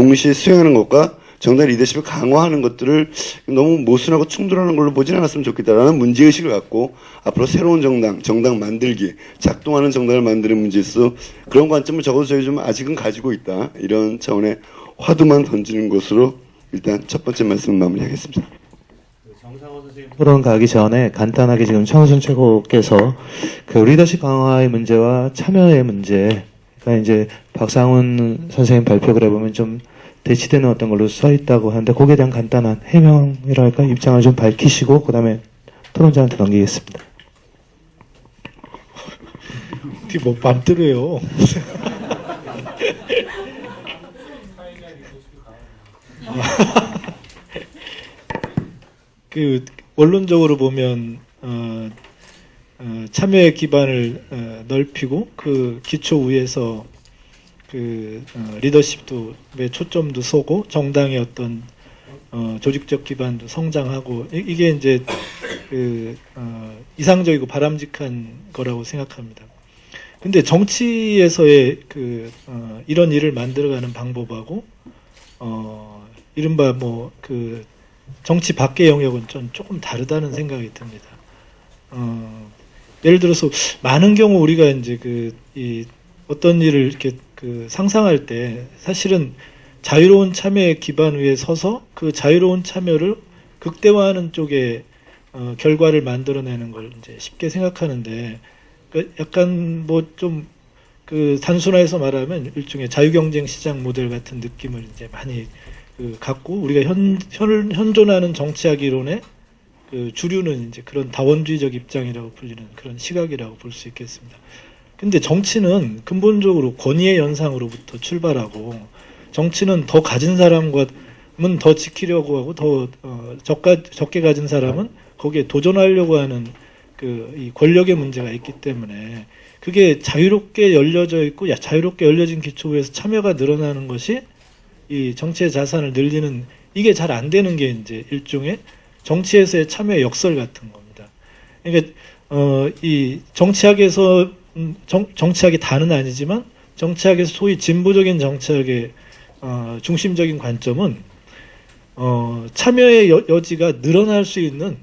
동시에 수행하는 것과 정당 리더십을 강화하는 것들을 너무 모순하고 충돌하는 걸로 보진 않았으면 좋겠다라는 문제의식을 갖고 앞으로 새로운 정당 만들기, 작동하는 정당을 만드는 문제에서 그런 관점을 적어도 저희 좀 아직은 가지고 있다. 이런 차원의 화두만 던지는 것으로 일단 첫 번째 말씀 마무리하겠습니다. 정상호 선생님 토론 가기 전에 간단하게 지금 최원순 최고께서 그 리더십 강화의 문제와 참여의 문제, 그러니까 이제 박상훈 선생님 발표를 해보면 좀 대치되는 어떤 걸로 써 있다고 하는데 거기에 대한 간단한 해명이랄까 입장을 좀 밝히시고 그 다음에 토론자한테 넘기겠습니다. 어떻게 뭐 맘대로 해요. 그 원론적으로 보면 참여의 기반을 넓히고 그 기초 위에서 그 리더십도 초점도 쏘고 정당의 어떤 조직적 기반도 성장하고 이게 이제 그 이상적이고 바람직한 거라고 생각합니다. 근데 정치에서의 그 이런 일을 만들어가는 방법하고 이른바 뭐 그 정치 밖의 영역은 좀 조금 다르다는 생각이 듭니다. 예를 들어서 많은 경우 우리가 이제 이 어떤 일을 이렇게 그 상상할 때 사실은 자유로운 참여의 기반 위에 서서 그 자유로운 참여를 극대화하는 쪽에 결과를 만들어내는 걸 이제 쉽게 생각하는데 그 약간 뭐 좀 그 단순화해서 말하면 일종의 자유경쟁 시장 모델 같은 느낌을 이제 많이 그 갖고 우리가 현존하는 정치학 이론의 그 주류는 이제 그런 다원주의적 입장이라고 불리는 그런 시각이라고 볼 수 있겠습니다. 근데 정치는 근본적으로 권위의 연상으로부터 출발하고 정치는 더 가진 사람은 더 지키려고 하고 더 적게 가진 사람은 거기에 도전하려고 하는 이 권력의 문제가 있기 때문에 그게 자유롭게 열려져 있고 자유롭게 열려진 기초 위에서 참여가 늘어나는 것이 이 정치의 자산을 늘리는 이게 잘 안 되는 게 이제 일종의 정치에서의 참여의 역설 같은 겁니다. 그러니까 이 정치학에서 정치학이 다는 아니지만 정치학에서 소위 진보적인 정치학의 중심적인 관점은 참여의 여지가 늘어날 수 있는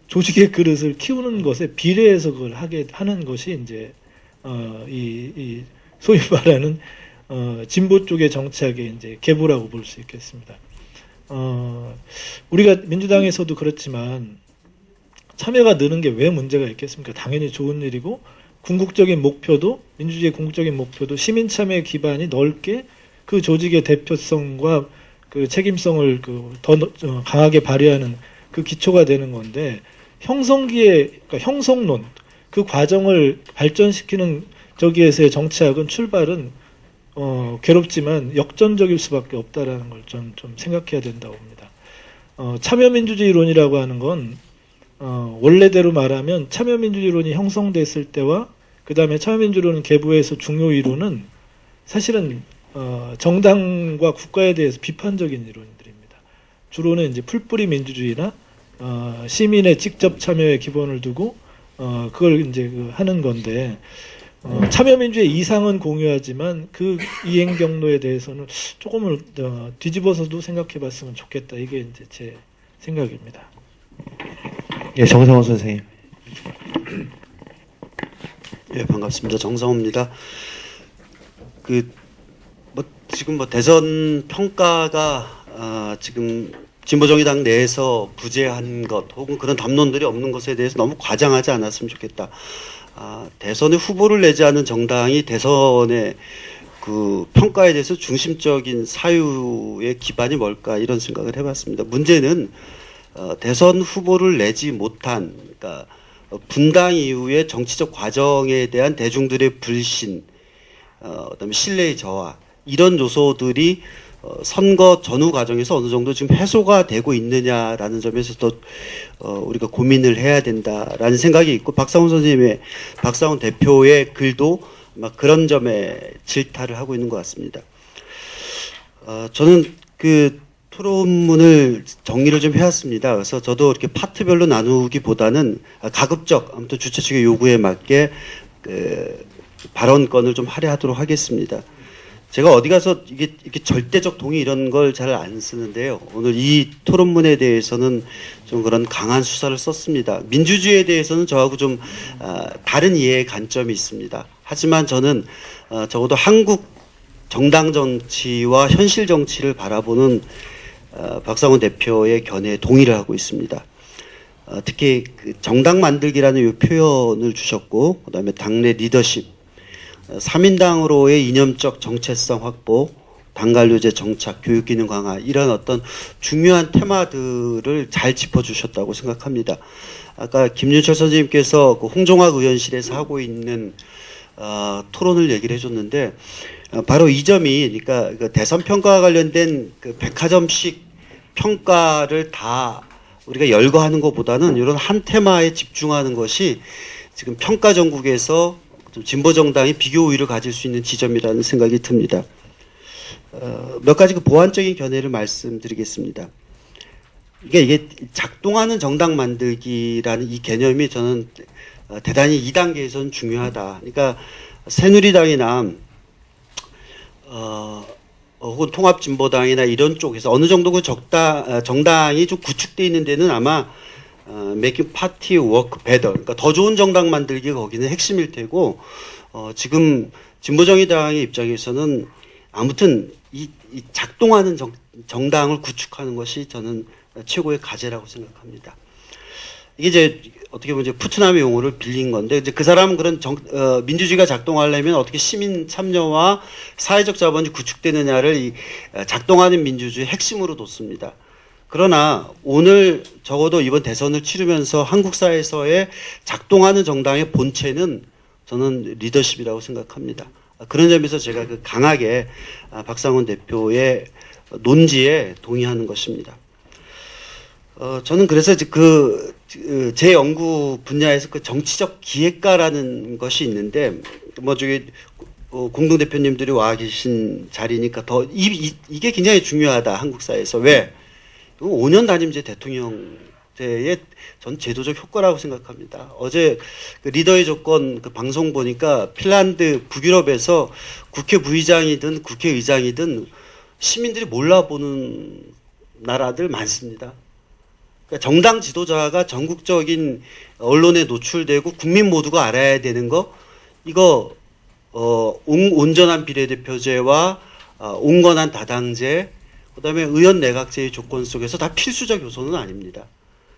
조직의 그릇을 키우는 것에 비례해서 그걸 하는 것이 이제 이 소위 말하는 진보 쪽의 정치학의 이제 계보라고 볼 수 있겠습니다. 우리가 민주당에서도 그렇지만 참여가 느는 게 왜 문제가 있겠습니까? 당연히 좋은 일이고 궁극적인 목표도 민주주의의 궁극적인 목표도 시민 참여의 기반이 넓게 그 조직의 대표성과 그 책임성을 더 강하게 발휘하는 그 기초가 되는 건데 그러니까 형성론 그 과정을 발전시키는 저기에서의 정치학은 출발은 괴롭지만 역전적일 수밖에 없다라는 걸 좀 생각해야 된다고 봅니다. 참여민주주의론이라고 하는 건 원래대로 말하면 참여민주주의론이 형성됐을 때와 그 다음에 참여민주주의론 계보에서 중요 이론은 사실은 정당과 국가에 대해서 비판적인 이론들입니다. 주로는 이제 풀뿌리 민주주의나 시민의 직접 참여에 기본을 두고 그걸 이제 하는 건데 참여민주의 이상은 공유하지만 그 이행 경로에 대해서는 조금을 뒤집어서도 생각해봤으면 좋겠다. 이게 이제 제 생각입니다. 예, 정상호 선생님. 예, 반갑습니다. 정상호입니다. 지금 대선 평가가 지금 진보정의당 내에서 부재한 것 혹은 그런 담론들이 없는 것에 대해서 너무 과장하지 않았으면 좋겠다. 대선에 후보를 내지 않은 정당이 대선의 그 평가에 대해서 중심적인 사유의 기반이 뭘까 이런 생각을 해봤습니다. 문제는 대선 후보를 내지 못한 그러니까 분당 이후의 정치적 과정에 대한 대중들의 불신, 그다음에 신뢰의 저하 이런 요소들이 선거 전후 과정에서 어느 정도 지금 해소가 되고 있느냐라는 점에서도 우리가 고민을 해야 된다라는 생각이 있고 박상훈 대표의 글도 아마 그런 점에 질타를 하고 있는 것 같습니다. 저는 그 토론문을 정리를 좀 해왔습니다. 그래서 저도 이렇게 파트별로 나누기보다는 가급적 아무튼 주최 측의 요구에 맞게 그 발언권을 좀 할애하도록 하겠습니다. 제가 어디 가서 이게 절대적 동의 이런 걸 잘 안 쓰는데요. 오늘 이 토론문에 대해서는 좀 그런 강한 수사를 썼습니다. 민주주의에 대해서는 저하고 좀 다른 이해의 관점이 있습니다. 하지만 저는 적어도 한국 정당 정치와 현실 정치를 바라보는 박상원 대표의 견해에 동의를 하고 있습니다. 특히 그 정당 만들기라는 이 표현을 주셨고, 그다음에 당내 리더십, 3인당으로의 이념적 정체성 확보, 당관료제 정착, 교육기능 강화, 이런 어떤 중요한 테마들을 잘 짚어주셨다고 생각합니다. 아까 김윤철 선생님께서 그 홍종학 의원실에서 하고 있는 토론을 얘기를 해줬는데, 바로 이 점이, 그러니까 그 대선 평가와 관련된 그 백화점식 평가를 다 우리가 열거하는 것보다는 이런 한 테마에 집중하는 것이 지금 평가 전국에서 좀 진보 정당이 비교 우위를 가질 수 있는 지점이라는 생각이 듭니다. 몇 가지 그 보완적인 견해를 말씀드리겠습니다. 이게 작동하는 정당 만들기라는 이 개념이 저는 대단히 2단계에서는 중요하다. 그러니까 새누리당이나 혹은 통합진보당이나 이런 쪽에서 어느 정도 그 정당이 좀 구축되어 있는 데는 아마 making party work better, 그러니까 더 좋은 정당 만들기 거기는 핵심일 테고, 지금 진보정의당의 입장에서는 아무튼 이 작동하는 정당을 구축하는 것이 저는 최고의 과제라고 생각합니다. 이게 이제 어떻게 보면 이제 푸트남의 용어를 빌린 건데, 이제 그 사람은 그런 민주주의가 작동하려면 어떻게 시민 참여와 사회적 자본이 구축되느냐를 작동하는 민주주의 핵심으로 뒀습니다. 그러나 오늘 적어도 이번 대선을 치르면서 한국 사회에서의 작동하는 정당의 본체는 저는 리더십이라고 생각합니다. 그런 점에서 제가 그 강하게 박상원 대표의 논지에 동의하는 것입니다. 저는 그래서 제 연구 분야에서 그 정치적 기획가라는 것이 있는데, 뭐 저기 공동대표님들이 와 계신 자리니까 더 이게 굉장히 중요하다, 한국 사회에서. 왜? 5년 단임제 대통령제의 전 제도적 효과라고 생각합니다. 어제 그 리더의 조건 그 방송 보니까 핀란드 북유럽에서 국회 부의장이든 국회의장이든 시민들이 몰라보는 나라들 많습니다. 그러니까 정당 지도자가 전국적인 언론에 노출되고 국민 모두가 알아야 되는 거, 이거 온전한 비례대표제와 온건한 다당제, 그다음에 의원 내각제의 조건 속에서 다 필수적 요소는 아닙니다.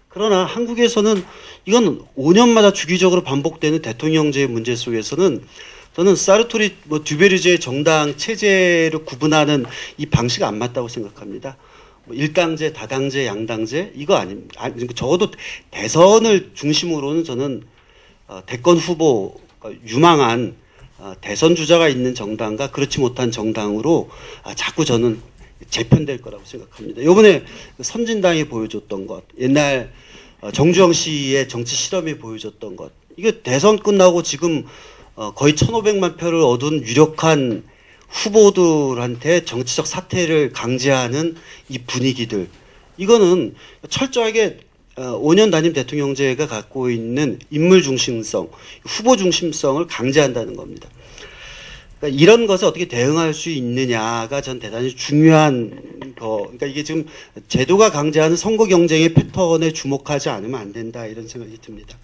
그러나 한국에서는 이건 5년마다 주기적으로 반복되는 대통령제의 문제 속에서는 저는 사르토리 듀베르제의 정당 체제를 구분하는 이 방식 안 맞다고 생각합니다. 일당제, 다당제, 양당제 이거 아닙니다. 적어도 대선을 중심으로는 저는 대권 후보 유망한 대선 주자가 있는 정당과 그렇지 못한 정당으로 자꾸 저는 재편될 거라고 생각합니다. 이번에 선진당이 보여줬던 것, 옛날 정주영 씨의 정치 실험이 보여줬던 것, 이게 대선 끝나고 지금 거의 1,500만 표를 얻은 유력한 후보들한테 정치적 사퇴를 강제하는 이 분위기들, 이거는 철저하게 5년 단임 대통령제가 갖고 있는 인물 중심성, 후보 중심성을 강제한다는 겁니다. 그러니까 이런 것에 어떻게 대응할 수 있느냐가 전 대단히 중요한 거. 그러니까 이게 지금 제도가 강제하는 선거 경쟁의 패턴에 주목하지 않으면 안 된다, 이런 생각이 듭니다.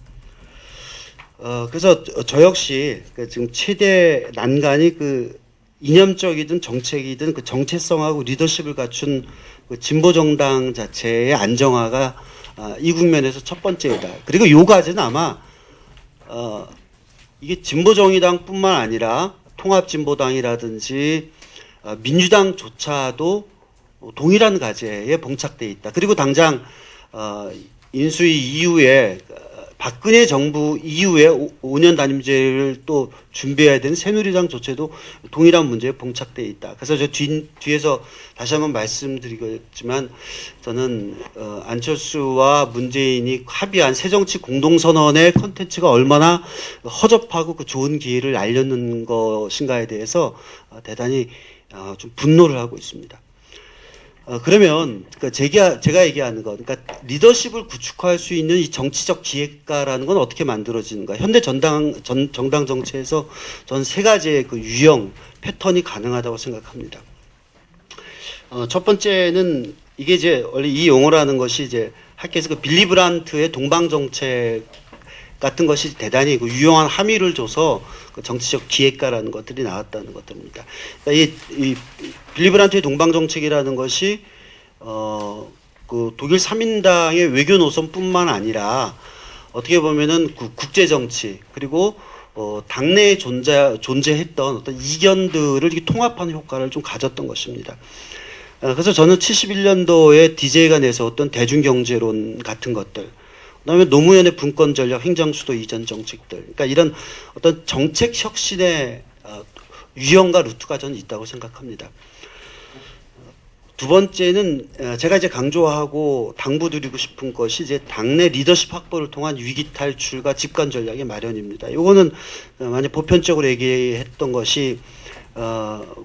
그래서 저 역시 지금 최대 난관이 그 이념적이든 정책이든 그 정체성하고 리더십을 갖춘 그 진보 정당 자체의 안정화가 이 국면에서 첫 번째이다. 그리고 이 과제는 아마 이게 진보 정의당뿐만 아니라 통합진보당이라든지 민주당조차도 동일한 과제에 봉착돼 있다. 그리고 당장 인수위 이후에 박근혜 정부 이후에 5년 단임제를 또 준비해야 되는 새누리당 조차도 동일한 문제에 봉착돼 있다. 그래서 저 뒤에서 다시 한번 말씀드리겠지만, 저는 안철수와 문재인이 합의한 새정치 공동선언의 컨텐츠가 얼마나 허접하고 그 좋은 기회를 알렸는 것인가에 대해서 대단히 좀 분노를 하고 있습니다. 그러면 제가 얘기하는 것, 그러니까 리더십을 구축할 수 있는 이 정치적 기획가라는 건 어떻게 만들어지는가? 현대 정당 정치에서 전 세 가지의 그 유형, 패턴이 가능하다고 생각합니다. 첫 번째는 이게 이제 원래 이 용어라는 것이 이제 학계에서 그 빌리 브란트의 동방 정책 같은 것이 대단히 그 유용한 함의를 줘서 그 정치적 기획가라는 것들이 나왔다는 것들입니다. 그러니까 이 빌리 브란트의 동방 정책이라는 것이 그 독일 3인당의 외교 노선뿐만 아니라 어떻게 보면은 국제 정치 그리고 당내에 존재했던 어떤 이견들을 이렇게 통합하는 효과를 좀 가졌던 것입니다. 그래서 저는 71년도에 DJ가 내세웠던 대중경제론 같은 것들, 그다음에 노무현의 분권 전략, 행정수도 이전 정책들, 그러니까 이런 어떤 정책 혁신의 유형과 루트가 저는 있다고 생각합니다. 두 번째는 제가 이제 강조하고 당부드리고 싶은 것이 이제 당내 리더십 확보를 통한 위기 탈출과 집권 전략의 마련입니다. 요거는 만약 보편적으로 얘기했던 것이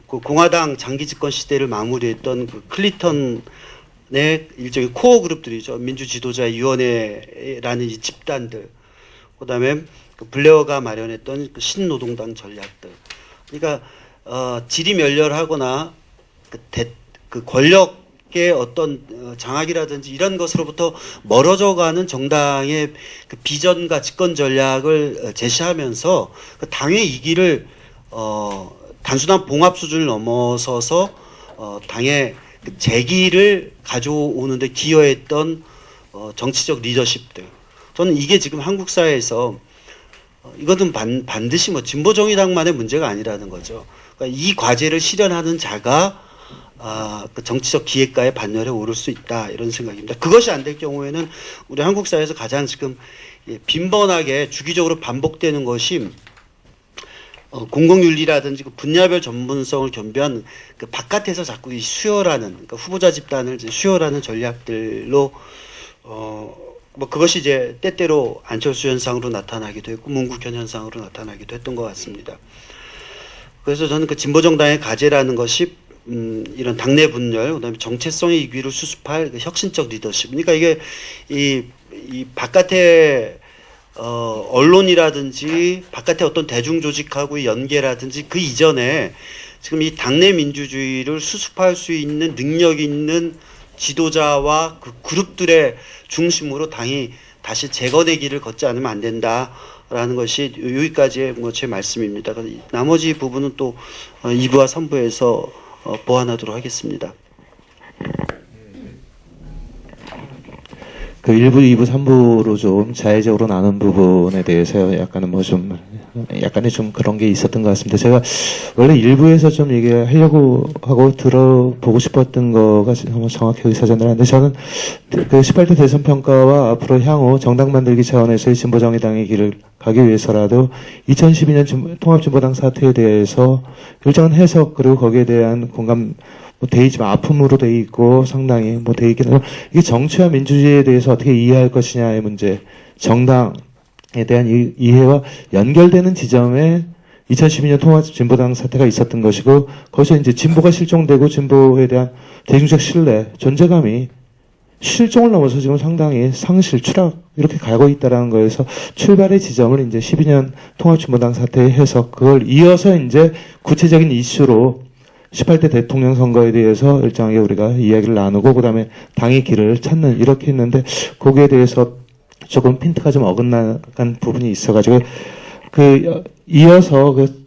그 공화당 장기 집권 시대를 마무리했던 그 클린턴의 일종의 코어 그룹들이죠. 민주지도자위원회라는 이 집단들, 그다음에 그 블레어가 마련했던 그 신노동당 전략들. 그러니까 질이 멸렬하거나 그 권력의 어떤 장악이라든지 이런 것으로부터 멀어져가는 정당의 그 비전과 집권 전략을 제시하면서 그 당의 이기를 단순한 봉합 수준을 넘어서서 당의 그 재기를 가져오는데 기여했던 정치적 리더십들. 저는 이게 지금 한국 사회에서 이것은 반드시 뭐 진보정의당만의 문제가 아니라는 거죠. 그러니까 이 과제를 실현하는 자가 그 정치적 기획가의 반열에 오를 수 있다 이런 생각입니다. 그것이 안 될 경우에는 우리 한국 사회에서 가장 지금 빈번하게 주기적으로 반복되는 것이 공공윤리라든지 그 분야별 전문성을 겸비한 그 바깥에서 자꾸 이 수혈하는 그러니까 후보자 집단을 이제 수혈하는 전략들로 뭐 그것이 이제 때때로 안철수 현상으로 나타나기도 했고 문국현 현상으로 나타나기도 했던 것 같습니다. 그래서 저는 그 진보정당의 과제라는 것이 이런 당내 분열, 그다음에 정체성의 이기를 수습할 그 혁신적 리더십. 그러니까 이게 이 바깥에 언론이라든지 바깥에 어떤 대중 조직하고의 연계라든지 그 이전에 지금 이 당내 민주주의를 수습할 수 있는 능력 있는 지도자와 그 그룹들의 중심으로 당이 다시 재건의 길을 걷지 않으면 안 된다라는 것이 여기까지의 뭐 제 말씀입니다. 나머지 부분은 또 2부와 3부에서 보완하도록 하겠습니다. 그 1부, 2부, 3부로 좀 자의적으로 나눈 부분에 대해서 약간은 약간의 좀 그런 게 있었던 것 같습니다. 제가 원래 1부에서 좀 얘기하려고 하고 들어보고 싶었던 거가 정확히 여기서 전달하는데 저는 그 18대 대선 평가와 앞으로 향후 정당 만들기 차원에서의 진보정의당의 길을 가기 위해서라도 2012년 통합진보당 사태에 대해서 일정한 해석 그리고 거기에 대한 공감 돼 있지만 아픔으로 돼 있고 상당히 뭐 돼 있긴 하지만 이게 정치와 민주주의에 대해서 어떻게 이해할 것이냐의 문제, 정당에 대한 이해와 연결되는 지점에 2012년 통합진보당 사태가 있었던 것이고 거기서 이제 진보가 실종되고 진보에 대한 대중적 신뢰, 존재감이 실종을 넘어서 지금 상당히 상실, 추락 이렇게 가고 있다라는 거에서 출발의 지점을 이제 12년 통합진보당 사태의 해석 그걸 이어서 이제 구체적인 이슈로 18대 대통령 선거에 대해서 일정하게 우리가 이야기를 나누고 그다음에 당의 길을 찾는 이렇게 했는데 거기에 대해서 조금 핀트가 좀 어긋나간 부분이 있어가지고 그 이어서 그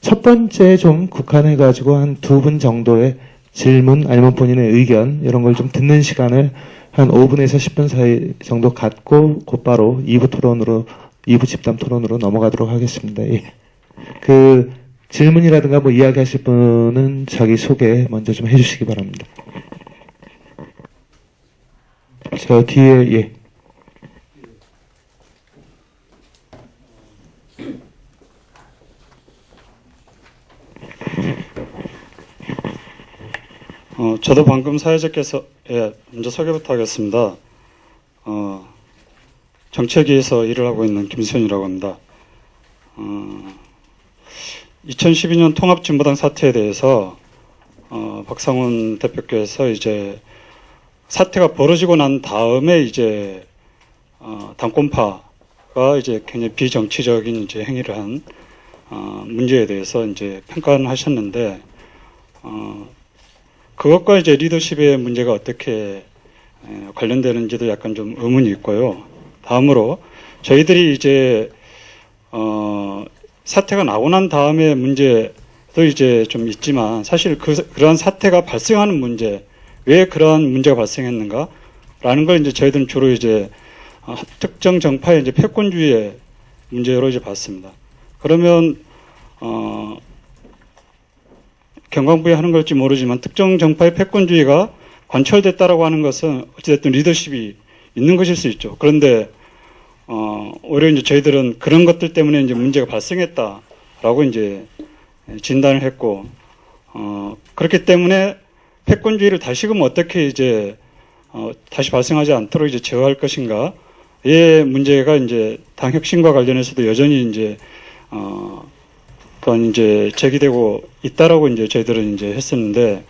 첫 번째 좀 국한해가지고 한 2분 정도의 질문 아니면 본인의 의견 이런 걸 좀 듣는 시간을 한 5분에서 10분 사이 정도 갖고 곧바로 2부 토론으로 2부 집단 토론으로 넘어가도록 하겠습니다. 예. 그 질문이라든가 뭐 이야기하실 분은 자기 소개 먼저 좀 해주시기 바랍니다. 저 뒤에 예. 저도 방금 사회자께서 먼저 소개부터 하겠습니다. 정책위에서 일을 하고 있는 김수현이라고 합니다. 2012년 통합진보당 사태에 대해서 박상훈 대표께서 이제 사태가 벌어지고 난 다음에 이제 당권파가 이제 굉장히 비정치적인 이제 행위를 한 문제에 대해서 이제 평가를 하셨는데, 그것과 이제 리더십의 문제가 어떻게 관련되는지도 약간 좀 의문이 있고요. 다음으로 저희들이 이제 사태가 나고 난 다음에 문제도 이제 좀 있지만, 사실 그러한 사태가 발생하는 문제, 왜 그러한 문제가 발생했는가라는 걸 이제 저희들은 주로 이제 특정 정파의 이제 패권주의의 문제로 이제 봤습니다. 그러면 경광부에 하는 걸지 모르지만 특정 정파의 패권주의가 관철됐다라고 하는 것은 어찌됐든 리더십이 있는 것일 수 있죠. 그런데 오히려 이제 저희들은 그런 것들 때문에 이제 문제가 발생했다라고 이제 진단을 했고, 그렇기 때문에 패권주의를 다시금 어떻게 이제 다시 발생하지 않도록 이제 제어할 것인가의 문제가 이제 당 혁신과 관련해서도 여전히 이제 그건 이제 제기되고 있다라고 이제 저희들은 이제 했었는데,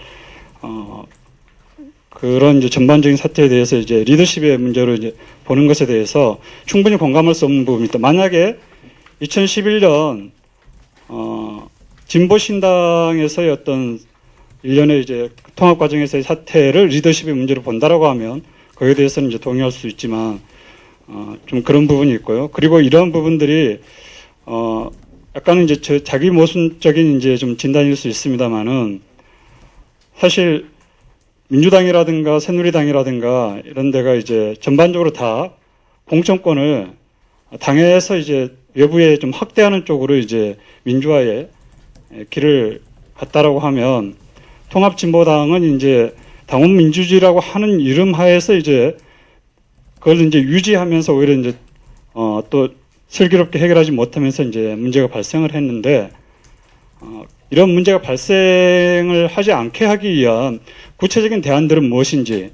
그런 이제 전반적인 사태에 대해서 이제 리더십의 문제로 이제 보는 것에 대해서 충분히 공감할 수 없는 부분입니다. 만약에 2011년 진보신당에서의 어떤 일련의 이제 통합 과정에서의 사태를 리더십의 문제로 본다라고 하면 거기에 대해서는 이제 동의할 수 있지만, 좀 그런 부분이 있고요. 그리고 이러한 부분들이 약간은 이제 자기 모순적인 이제 좀 진단일 수 있습니다만은, 사실 민주당이라든가 새누리당이라든가 이런 데가 이제 전반적으로 다 공천권을 당에서 이제 외부에 좀 확대하는 쪽으로 이제 민주화의 길을 갔다라고 하면, 통합진보당은 이제 당원민주주의라고 하는 이름 하에서 이제 그걸 이제 유지하면서 오히려 이제 또 슬기롭게 해결하지 못하면서 이제 문제가 발생을 했는데, 이런 문제가 발생을 하지 않게 하기 위한 구체적인 대안들은 무엇인지,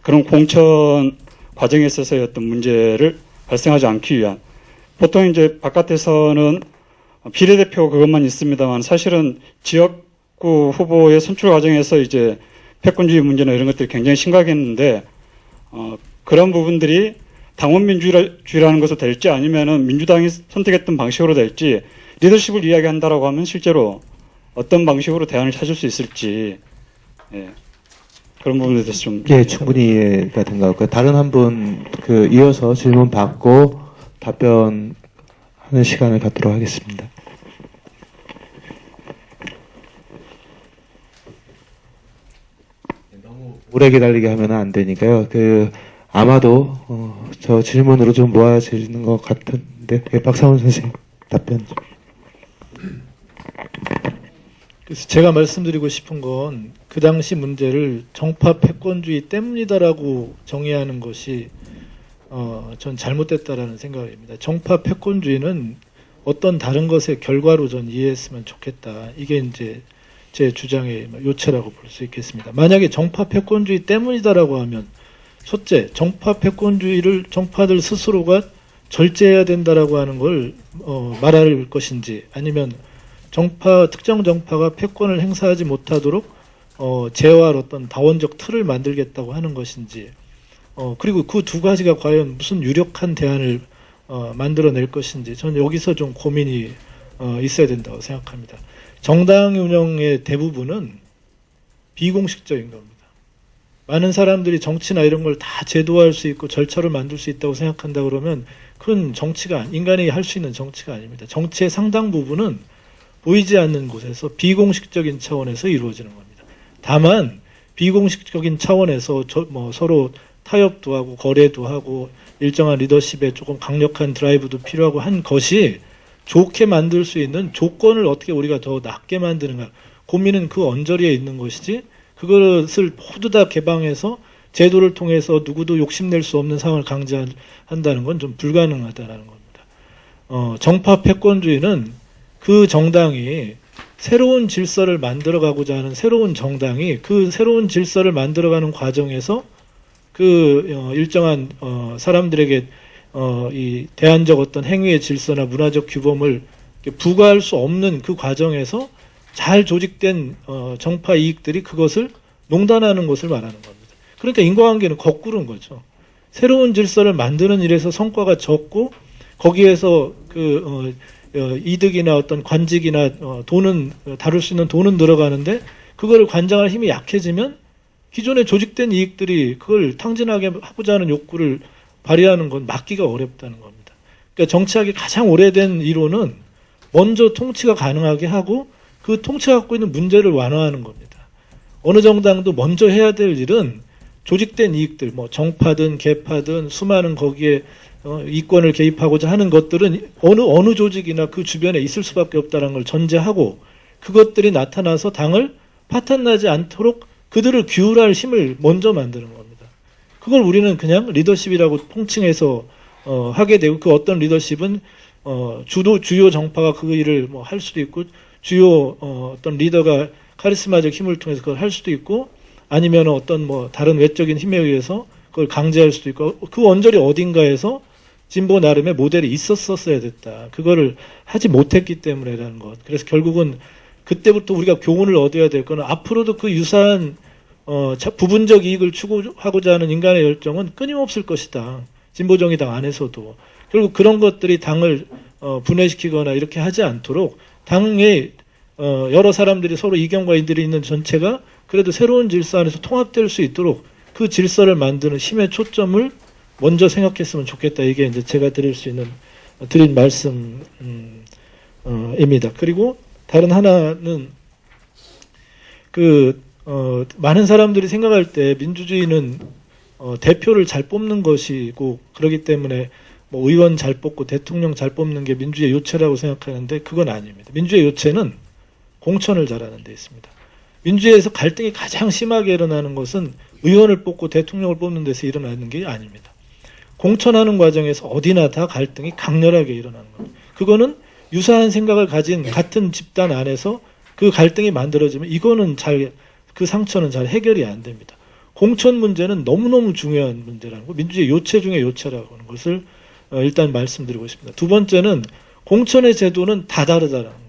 그런 공천 과정에 있어서의 어떤 문제를 발생하지 않기 위한, 보통 이제 바깥에서는 비례대표 그것만 있습니다만, 사실은 지역구 후보의 선출 과정에서 이제 패권주의 문제나 이런 것들이 굉장히 심각했는데, 그런 부분들이 당원민주주의라는 것으로 될지 아니면은 민주당이 선택했던 방식으로 될지, 리더십을 이야기한다라고 하면 실제로 어떤 방식으로 대안을 찾을 수 있을지, 그런 부분에 대해서 좀. 예, 충분히 이해가 된 것 같고요. 다른 한 분 이어서 질문 받고 답변하는 시간을 갖도록 하겠습니다. 너무 오래 기다리게 하면 안 되니까요. 아마도 저 질문으로 좀 모아지는 것 같은데, 박상훈 선생님 답변 좀. 그래서 제가 말씀드리고 싶은 건, 그 당시 문제를 정파 패권주의 때문이다라고 정의하는 것이 전 잘못됐다라는 생각입니다. 정파 패권주의는 어떤 다른 것의 결과로 전 이해했으면 좋겠다. 이게 이제 제 주장의 요체라고 볼 수 있겠습니다. 만약에 정파 패권주의 때문이다라고 하면, 첫째, 정파 패권주의를 정파들 스스로가 절제해야 된다라고 하는 걸 말할 것인지, 아니면 특정 정파가 패권을 행사하지 못하도록 제어할 어떤 다원적 틀을 만들겠다고 하는 것인지, 그리고 그 두 가지가 과연 무슨 유력한 대안을 만들어낼 것인지, 저는 여기서 좀 고민이 있어야 된다고 생각합니다. 정당 운영의 대부분은 비공식적인 겁니다. 많은 사람들이 정치나 이런 걸 다 제도화할 수 있고 절차를 만들 수 있다고 생각한다 그러면, 그건 인간이 할 수 있는 정치가 아닙니다. 정치의 상당 부분은 보이지 않는 곳에서 비공식적인 차원에서 이루어지는 겁니다. 다만 비공식적인 차원에서 서로 타협도 하고 거래도 하고 일정한 리더십에 조금 강력한 드라이브도 필요하고 한 것이 좋게 만들 수 있는 조건을 어떻게 우리가 더 낫게 만드는가, 고민은 그 언저리에 있는 것이지, 그것을 모두 다 개방해서 제도를 통해서 누구도 욕심낼 수 없는 상황을 강제한다는 건 좀 불가능하다라는 겁니다. 정파 패권주의는 그 정당이 새로운 질서를 만들어가고자 하는 새로운 정당이 그 새로운 질서를 만들어가는 과정에서 일정한 사람들에게 이 대안적 어떤 행위의 질서나 문화적 규범을 부과할 수 없는 그 과정에서 잘 조직된 정파 이익들이 그것을 농단하는 것을 말하는 겁니다. 그러니까 인과관계는 거꾸로인 거죠. 새로운 질서를 만드는 일에서 성과가 적고, 거기에서 이득이나 어떤 관직이나 돈은 다룰 수 있는 돈은 늘어가는데 그거를 관장할 힘이 약해지면 기존의 조직된 이익들이 그걸 탕진하게 하고자 하는 욕구를 발휘하는 건 막기가 어렵다는 겁니다. 그러니까 정치학의 가장 오래된 이론은 먼저 통치가 가능하게 하고 그 통치가 갖고 있는 문제를 완화하는 겁니다. 어느 정당도 먼저 해야 될 일은 조직된 이익들, 뭐 정파든 계파든 수많은 거기에 이권을 개입하고자 하는 것들은 어느 조직이나 그 주변에 있을 수밖에 없다는 걸 전제하고 그것들이 나타나서 당을 파탄나지 않도록 그들을 규율할 힘을 먼저 만드는 겁니다. 그걸 우리는 그냥 리더십이라고 통칭해서 하게 되고 그 어떤 리더십은 주요 정파가 그 일을 뭐 할 수도 있고 주요 어떤 리더가 카리스마적 힘을 통해서 그걸 할 수도 있고 아니면 어떤 뭐 다른 외적인 힘에 의해서 그걸 강제할 수도 있고 그 원절이 어딘가에서 진보 나름의 모델이 있었어야 됐다. 그거를 하지 못했기 때문에라는 것. 그래서 결국은 그때부터 우리가 교훈을 얻어야 될 거는 앞으로도 그 유사한 부분적 이익을 추구하고자 하는 인간의 열정은 끊임없을 것이다. 진보정의당 안에서도. 결국 그런 것들이 당을 분해시키거나 이렇게 하지 않도록 당의 여러 사람들이 서로 이견과 이들이 있는 전체가 그래도 새로운 질서 안에서 통합될 수 있도록 그 질서를 만드는 힘의 초점을 먼저 생각했으면 좋겠다. 이게 이제 제가 드린 말씀입니다. 그리고 다른 하나는 많은 사람들이 생각할 때 민주주의는 대표를 잘 뽑는 것이고 그렇기 때문에 뭐 의원 잘 뽑고 대통령 잘 뽑는 게 민주의 요체라고 생각하는데 그건 아닙니다. 민주의 요체는 공천을 잘하는 데 있습니다. 민주주의에서 갈등이 가장 심하게 일어나는 것은 의원을 뽑고 대통령을 뽑는 데서 일어나는 게 아닙니다. 공천하는 과정에서 어디나 다 갈등이 강렬하게 일어나는 겁니다. 그거는 유사한 생각을 가진 같은 집단 안에서 그 갈등이 만들어지면 이거는 그 상처는 잘 해결이 안 됩니다. 공천 문제는 너무너무 중요한 문제라는 거, 민주주의 요체 중에 요체라고 하는 것을 일단 말씀드리고 싶습니다. 두 번째는 공천의 제도는 다 다르다는 겁니다.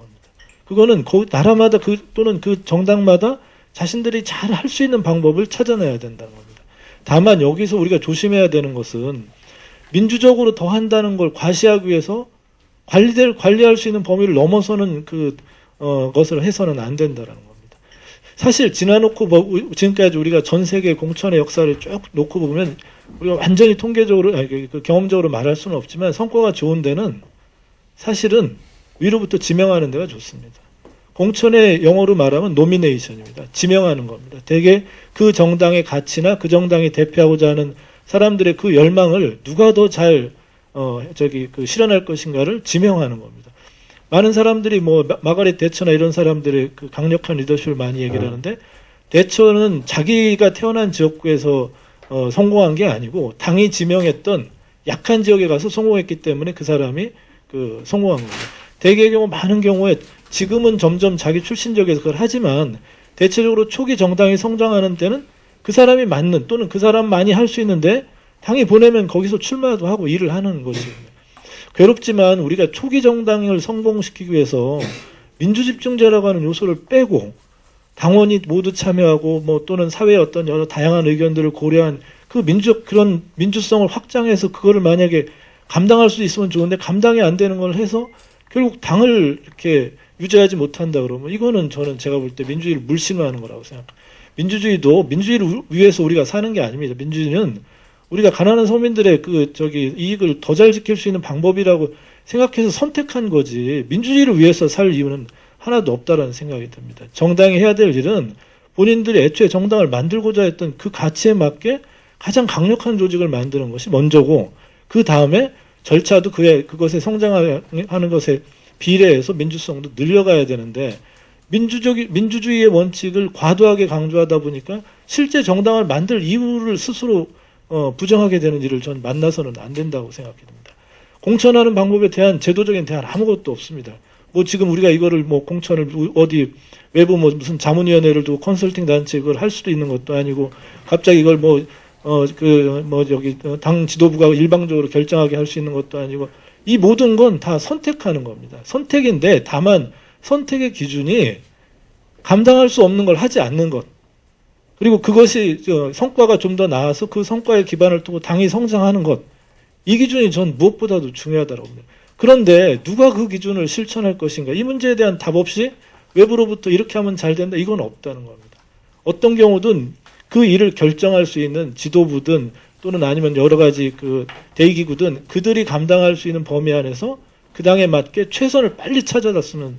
그거는 나라마다 또는 그 정당마다 자신들이 잘 할 수 있는 방법을 찾아내야 된다는 겁니다. 다만 여기서 우리가 조심해야 되는 것은 민주적으로 더 한다는 걸 과시하기 위해서 관리할 수 있는 범위를 넘어서는 것을 해서는 안 된다는 겁니다. 사실 지금까지 우리가 전 세계 공천의 역사를 쭉 놓고 보면 우리가 완전히 통계적으로 경험적으로 말할 수는 없지만 성과가 좋은 데는 사실은 위로부터 지명하는 데가 좋습니다. 공천의 영어로 말하면 노미네이션입니다. 지명하는 겁니다. 대개 그 정당의 가치나 그 정당이 대표하고자 하는 사람들의 그 열망을 누가 더 잘 실현할 것인가를 지명하는 겁니다. 많은 사람들이 마가렛 대처나 이런 사람들의 그 강력한 리더십을 많이 얘기를 하는데 대처는 자기가 태어난 지역구에서 성공한 게 아니고 당이 지명했던 약한 지역에 가서 성공했기 때문에 그 사람이 성공한 겁니다. 대개의 경우 많은 경우에 지금은 점점 자기 출신 지역에서 그걸 하지만 대체적으로 초기 정당이 성장하는 때는 그 사람이 맞는 또는 그 사람만이 할 수 있는데 당이 보내면 거기서 출마도 하고 일을 하는 것입니다. 괴롭지만 우리가 초기 정당을 성공시키기 위해서 민주집중제라고 하는 요소를 빼고 당원이 모두 참여하고 또는 사회의 어떤 여러 다양한 의견들을 고려한 그런 민주성을 확장해서 그거를 만약에 감당할 수 있으면 좋은데 감당이 안 되는 걸 해서 결국 당을 이렇게 유지하지 못한다 그러면 이거는 제가 볼 때 민주주의를 물심하는 거라고 생각합니다. 민주주의도 민주주의를 위해서 우리가 사는 게 아닙니다. 민주주의는 우리가 가난한 서민들의 이익을 더 잘 지킬 수 있는 방법이라고 생각해서 선택한 거지 민주주의를 위해서 살 이유는 하나도 없다라는 생각이 듭니다. 정당이 해야 될 일은 본인들이 애초에 정당을 만들고자 했던 그 가치에 맞게 가장 강력한 조직을 만드는 것이 먼저고 그 다음에 절차도 그것에 성장하는 것에 비례해서 민주성도 늘려가야 되는데 민주주의의 원칙을 과도하게 강조하다 보니까 실제 정당을 만들 이유를 스스로 부정하게 되는 일을 전 만나서는 안 된다고 생각합니다. 공천하는 방법에 대한 제도적인 대안 아무것도 없습니다. 지금 우리가 이거를 공천을 어디 외부 무슨 자문위원회를 두고 컨설팅 단체 그걸 할 수도 있는 것도 아니고 갑자기 이걸 당 지도부가 일방적으로 결정하게 할 수 있는 것도 아니고 이 모든 건 다 선택하는 겁니다. 선택인데 다만 선택의 기준이 감당할 수 없는 걸 하지 않는 것. 그리고 그것이 성과가 좀 더 나아서 그 성과에 기반을 두고 당이 성장하는 것. 이 기준이 전 무엇보다도 중요하다고 봅니다. 그런데 누가 그 기준을 실천할 것인가? 이 문제에 대한 답 없이 외부로부터 이렇게 하면 잘 된다. 이건 없다는 겁니다. 어떤 경우든 그 일을 결정할 수 있는 지도부든 또는 아니면 여러 가지 그 대의기구든 그들이 감당할 수 있는 범위 안에서 그 당에 맞게 최선을 빨리 찾아갔으면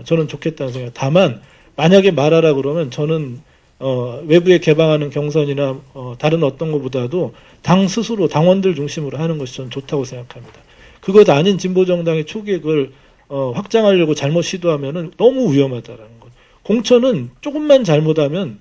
저는 좋겠다는 생각. 다만 만약에 말하라 그러면 저는 외부에 개방하는 경선이나 다른 어떤 것보다도 당 스스로 당원들 중심으로 하는 것이 저는 좋다고 생각합니다. 그것 아닌 진보정당의 초기획을 확장하려고 잘못 시도하면은 너무 위험하다라는 것. 공천은 조금만 잘못하면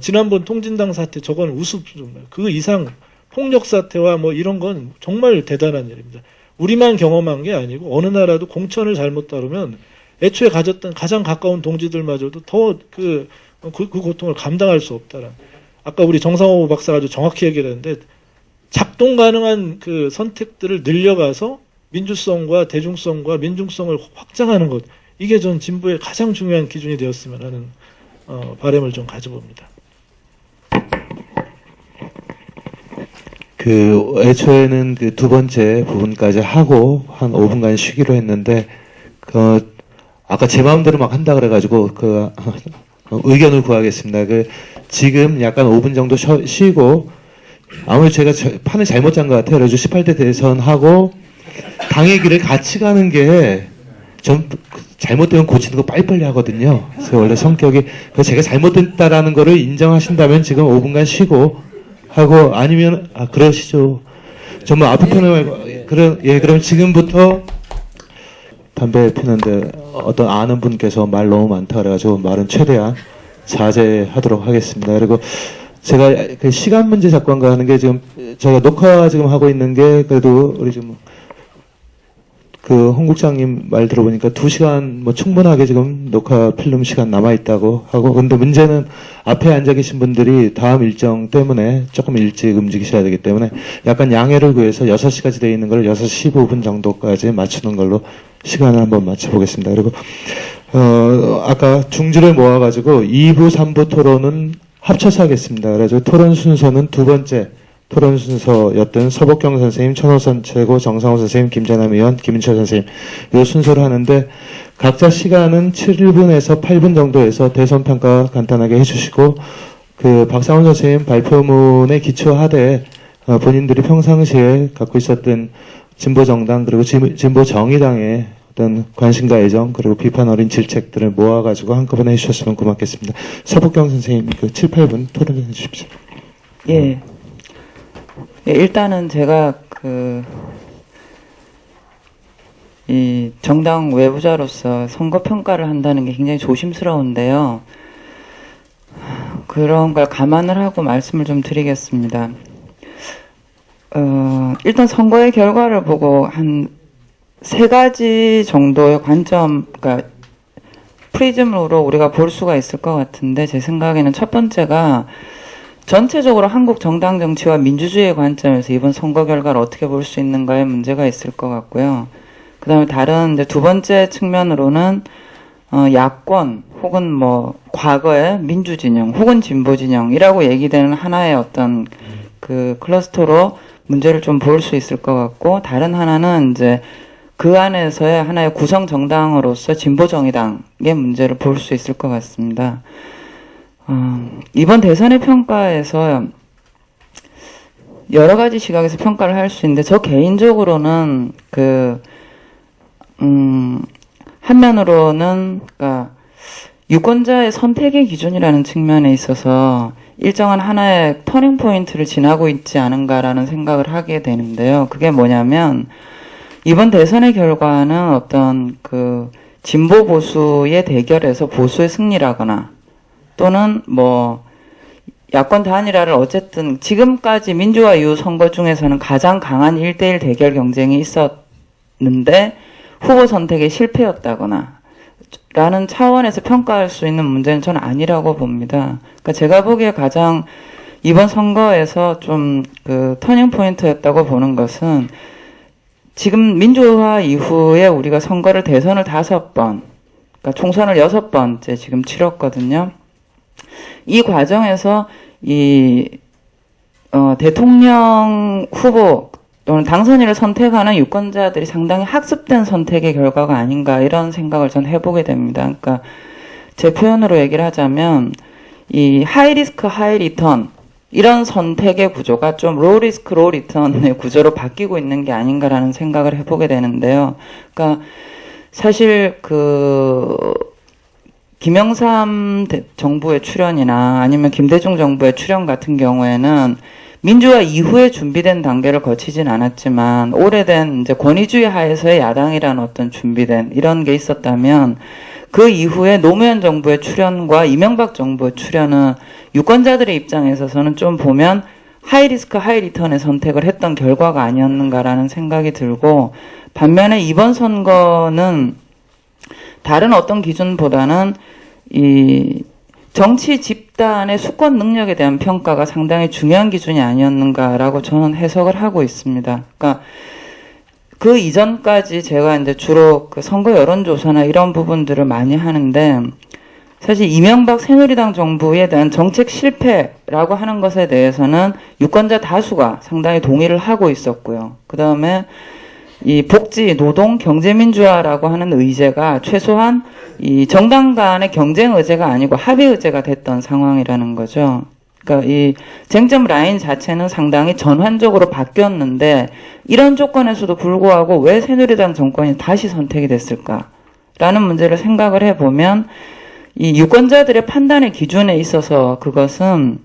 지난번 통진당 사태 저건 우습 정말 그 이상 폭력 사태와 뭐 이런 건 정말 대단한 일입니다. 우리만 경험한 게 아니고 어느 나라도 공천을 잘못 다루면 애초에 가졌던 가장 가까운 동지들마저도 더 그 고통을 감당할 수 없다라. 아까 우리 정상호 박사가 아주 정확히 얘기를 했는데 작동 가능한 그 선택들을 늘려가서 민주성과 대중성과 민중성을 확장하는 것. 이게 전 진보의 가장 중요한 기준이 되었으면 하는 바람을 좀 가져봅니다. 그 애초에는 그 두 번째 부분까지 하고 한 5분간 쉬기로 했는데 아까 제 마음대로 막 한다 그래가지고 의견을 구하겠습니다. 지금 약간 5분 정도 쉬고 아무래도 제가 판을 잘못 짠 것 같아요. 그래서 18대 대선하고 당의 길을 같이 가는 게 좀 잘못되면 고치는 거 빨리빨리 하거든요. 그래서 원래 성격이 그래서 제가 잘못됐다라는 거를 인정하신다면 지금 5분간 쉬고 하고 아니면 그러시죠. 정말 앞에 편을 말고 그럼 지금부터 담배 피는데 어떤 아는 분께서 말 너무 많다 그래가지고 말은 최대한 자제하도록 하겠습니다. 그리고 제가 그 시간 문제 잡고 가는 게 지금 저희가 녹화 지금 하고 있는 게 그래도 우리 지금 그 홍 국장님 말 들어보니까 2시간 뭐 충분하게 지금 녹화 필름 시간 남아 있다고 하고 근데 문제는 앞에 앉아 계신 분들이 다음 일정 때문에 조금 일찍 움직이셔야 되기 때문에 약간 양해를 구해서 6시까지 되어 있는 걸 6시 15분 정도까지 맞추는 걸로 시간을 한번 맞춰보겠습니다. 그리고 아까 중지를 모아가지고 2부, 3부 토론은 합쳐서 하겠습니다. 그래서 토론 순서는 두 번째 토론 순서였던 서복경 선생님, 천호선 최고, 정상호 선생님, 김재남 의원, 김인철 선생님 이 순서로 하는데 각자 시간은 7분에서 8분 정도에서 대선 평가 간단하게 해주시고 그 박상훈 선생님 발표문에 기초하되 본인들이 평상시에 갖고 있었던 진보정당 그리고 진보정의당의 어떤 관심과 애정 그리고 비판 어린 질책들을 모아가지고 한꺼번에 해주셨으면 고맙겠습니다. 서복경 선생님 7, 8분 토론해 주십시오. 예. 일단은 제가 이 정당 외부자로서 선거 평가를 한다는 게 굉장히 조심스러운데요. 그런 걸 감안을 하고 말씀을 좀 드리겠습니다. 일단 선거의 결과를 보고 한 3가지 정도의 관점, 그러니까 프리즘으로 우리가 볼 수가 있을 것 같은데 제 생각에는 첫 번째가 전체적으로 한국 정당 정치와 민주주의의 관점에서 이번 선거 결과를 어떻게 볼 수 있는가에 문제가 있을 것 같고요. 그 다음에 다른 이제 두 번째 측면으로는 야권 혹은 뭐 과거의 민주진영 혹은 진보진영이라고 얘기되는 하나의 어떤 그 클러스터로 문제를 좀 볼 수 있을 것 같고 다른 하나는 이제 그 안에서의 하나의 구성 정당으로서 진보정의당의 문제를 볼 수 있을 것 같습니다. 이번 대선의 평가에서 여러 가지 시각에서 평가를 할 수 있는데 저 개인적으로는 한면으로는 그러니까 유권자의 선택의 기준이라는 측면에 있어서 일정한 하나의 터닝 포인트를 지나고 있지 않은가라는 생각을 하게 되는데요. 그게 뭐냐면 이번 대선의 결과는 어떤 그 진보 보수의 대결에서 보수의 승리라거나 또는 뭐 야권 단일화를 어쨌든 지금까지 민주화 이후 선거 중에서는 가장 강한 1대1 대결 경쟁이 있었는데 후보 선택에 실패였다거나 라는 차원에서 평가할 수 있는 문제는 저는 아니라고 봅니다. 그러니까 제가 보기에 가장 이번 선거에서 좀 그 터닝 포인트였다고 보는 것은 지금 민주화 이후에 우리가 선거를 대선을 5번, 그러니까 총선을 6번째 지금 치렀거든요. 이 과정에서 이 대통령 후보 또는 당선인을 선택하는 유권자들이 상당히 학습된 선택의 결과가 아닌가 이런 생각을 전 해보게 됩니다. 그러니까 제 표현으로 얘기를 하자면 이 하이 리스크 하이 리턴 이런 선택의 구조가 좀 로우 리스크 로우 리턴의 구조로 바뀌고 있는 게 아닌가라는 생각을 해보게 되는데요. 그러니까 사실 김영삼 정부의 출연이나 아니면 김대중 정부의 출연 같은 경우에는 민주화 이후에 준비된 단계를 거치진 않았지만 오래된 이제 권위주의 하에서의 야당이라는 어떤 준비된 이런 게 있었다면 그 이후에 노무현 정부의 출연과 이명박 정부의 출연은 유권자들의 입장에 있어서는 좀 보면 하이 리스크 하이 리턴의 선택을 했던 결과가 아니었는가라는 생각이 들고 반면에 이번 선거는 다른 어떤 기준보다는 이 정치 집단의 수권 능력에 대한 평가가 상당히 중요한 기준이 아니었는가라고 저는 해석을 하고 있습니다. 그러니까 그 이전까지 제가 이제 주로 그 선거 여론조사나 이런 부분들을 많이 하는데 사실 이명박 새누리당 정부에 대한 정책 실패라고 하는 것에 대해서는 유권자 다수가 상당히 동의를 하고 있었고요. 그 다음에 이 복지, 노동, 경제민주화라고 하는 의제가 최소한 이 정당 간의 경쟁 의제가 아니고 합의 의제가 됐던 상황이라는 거죠. 그러니까 이 쟁점 라인 자체는 상당히 전환적으로 바뀌었는데 이런 조건에서도 불구하고 왜 새누리당 정권이 다시 선택이 됐을까라는 문제를 생각을 해보면 이 유권자들의 판단의 기준에 있어서 그것은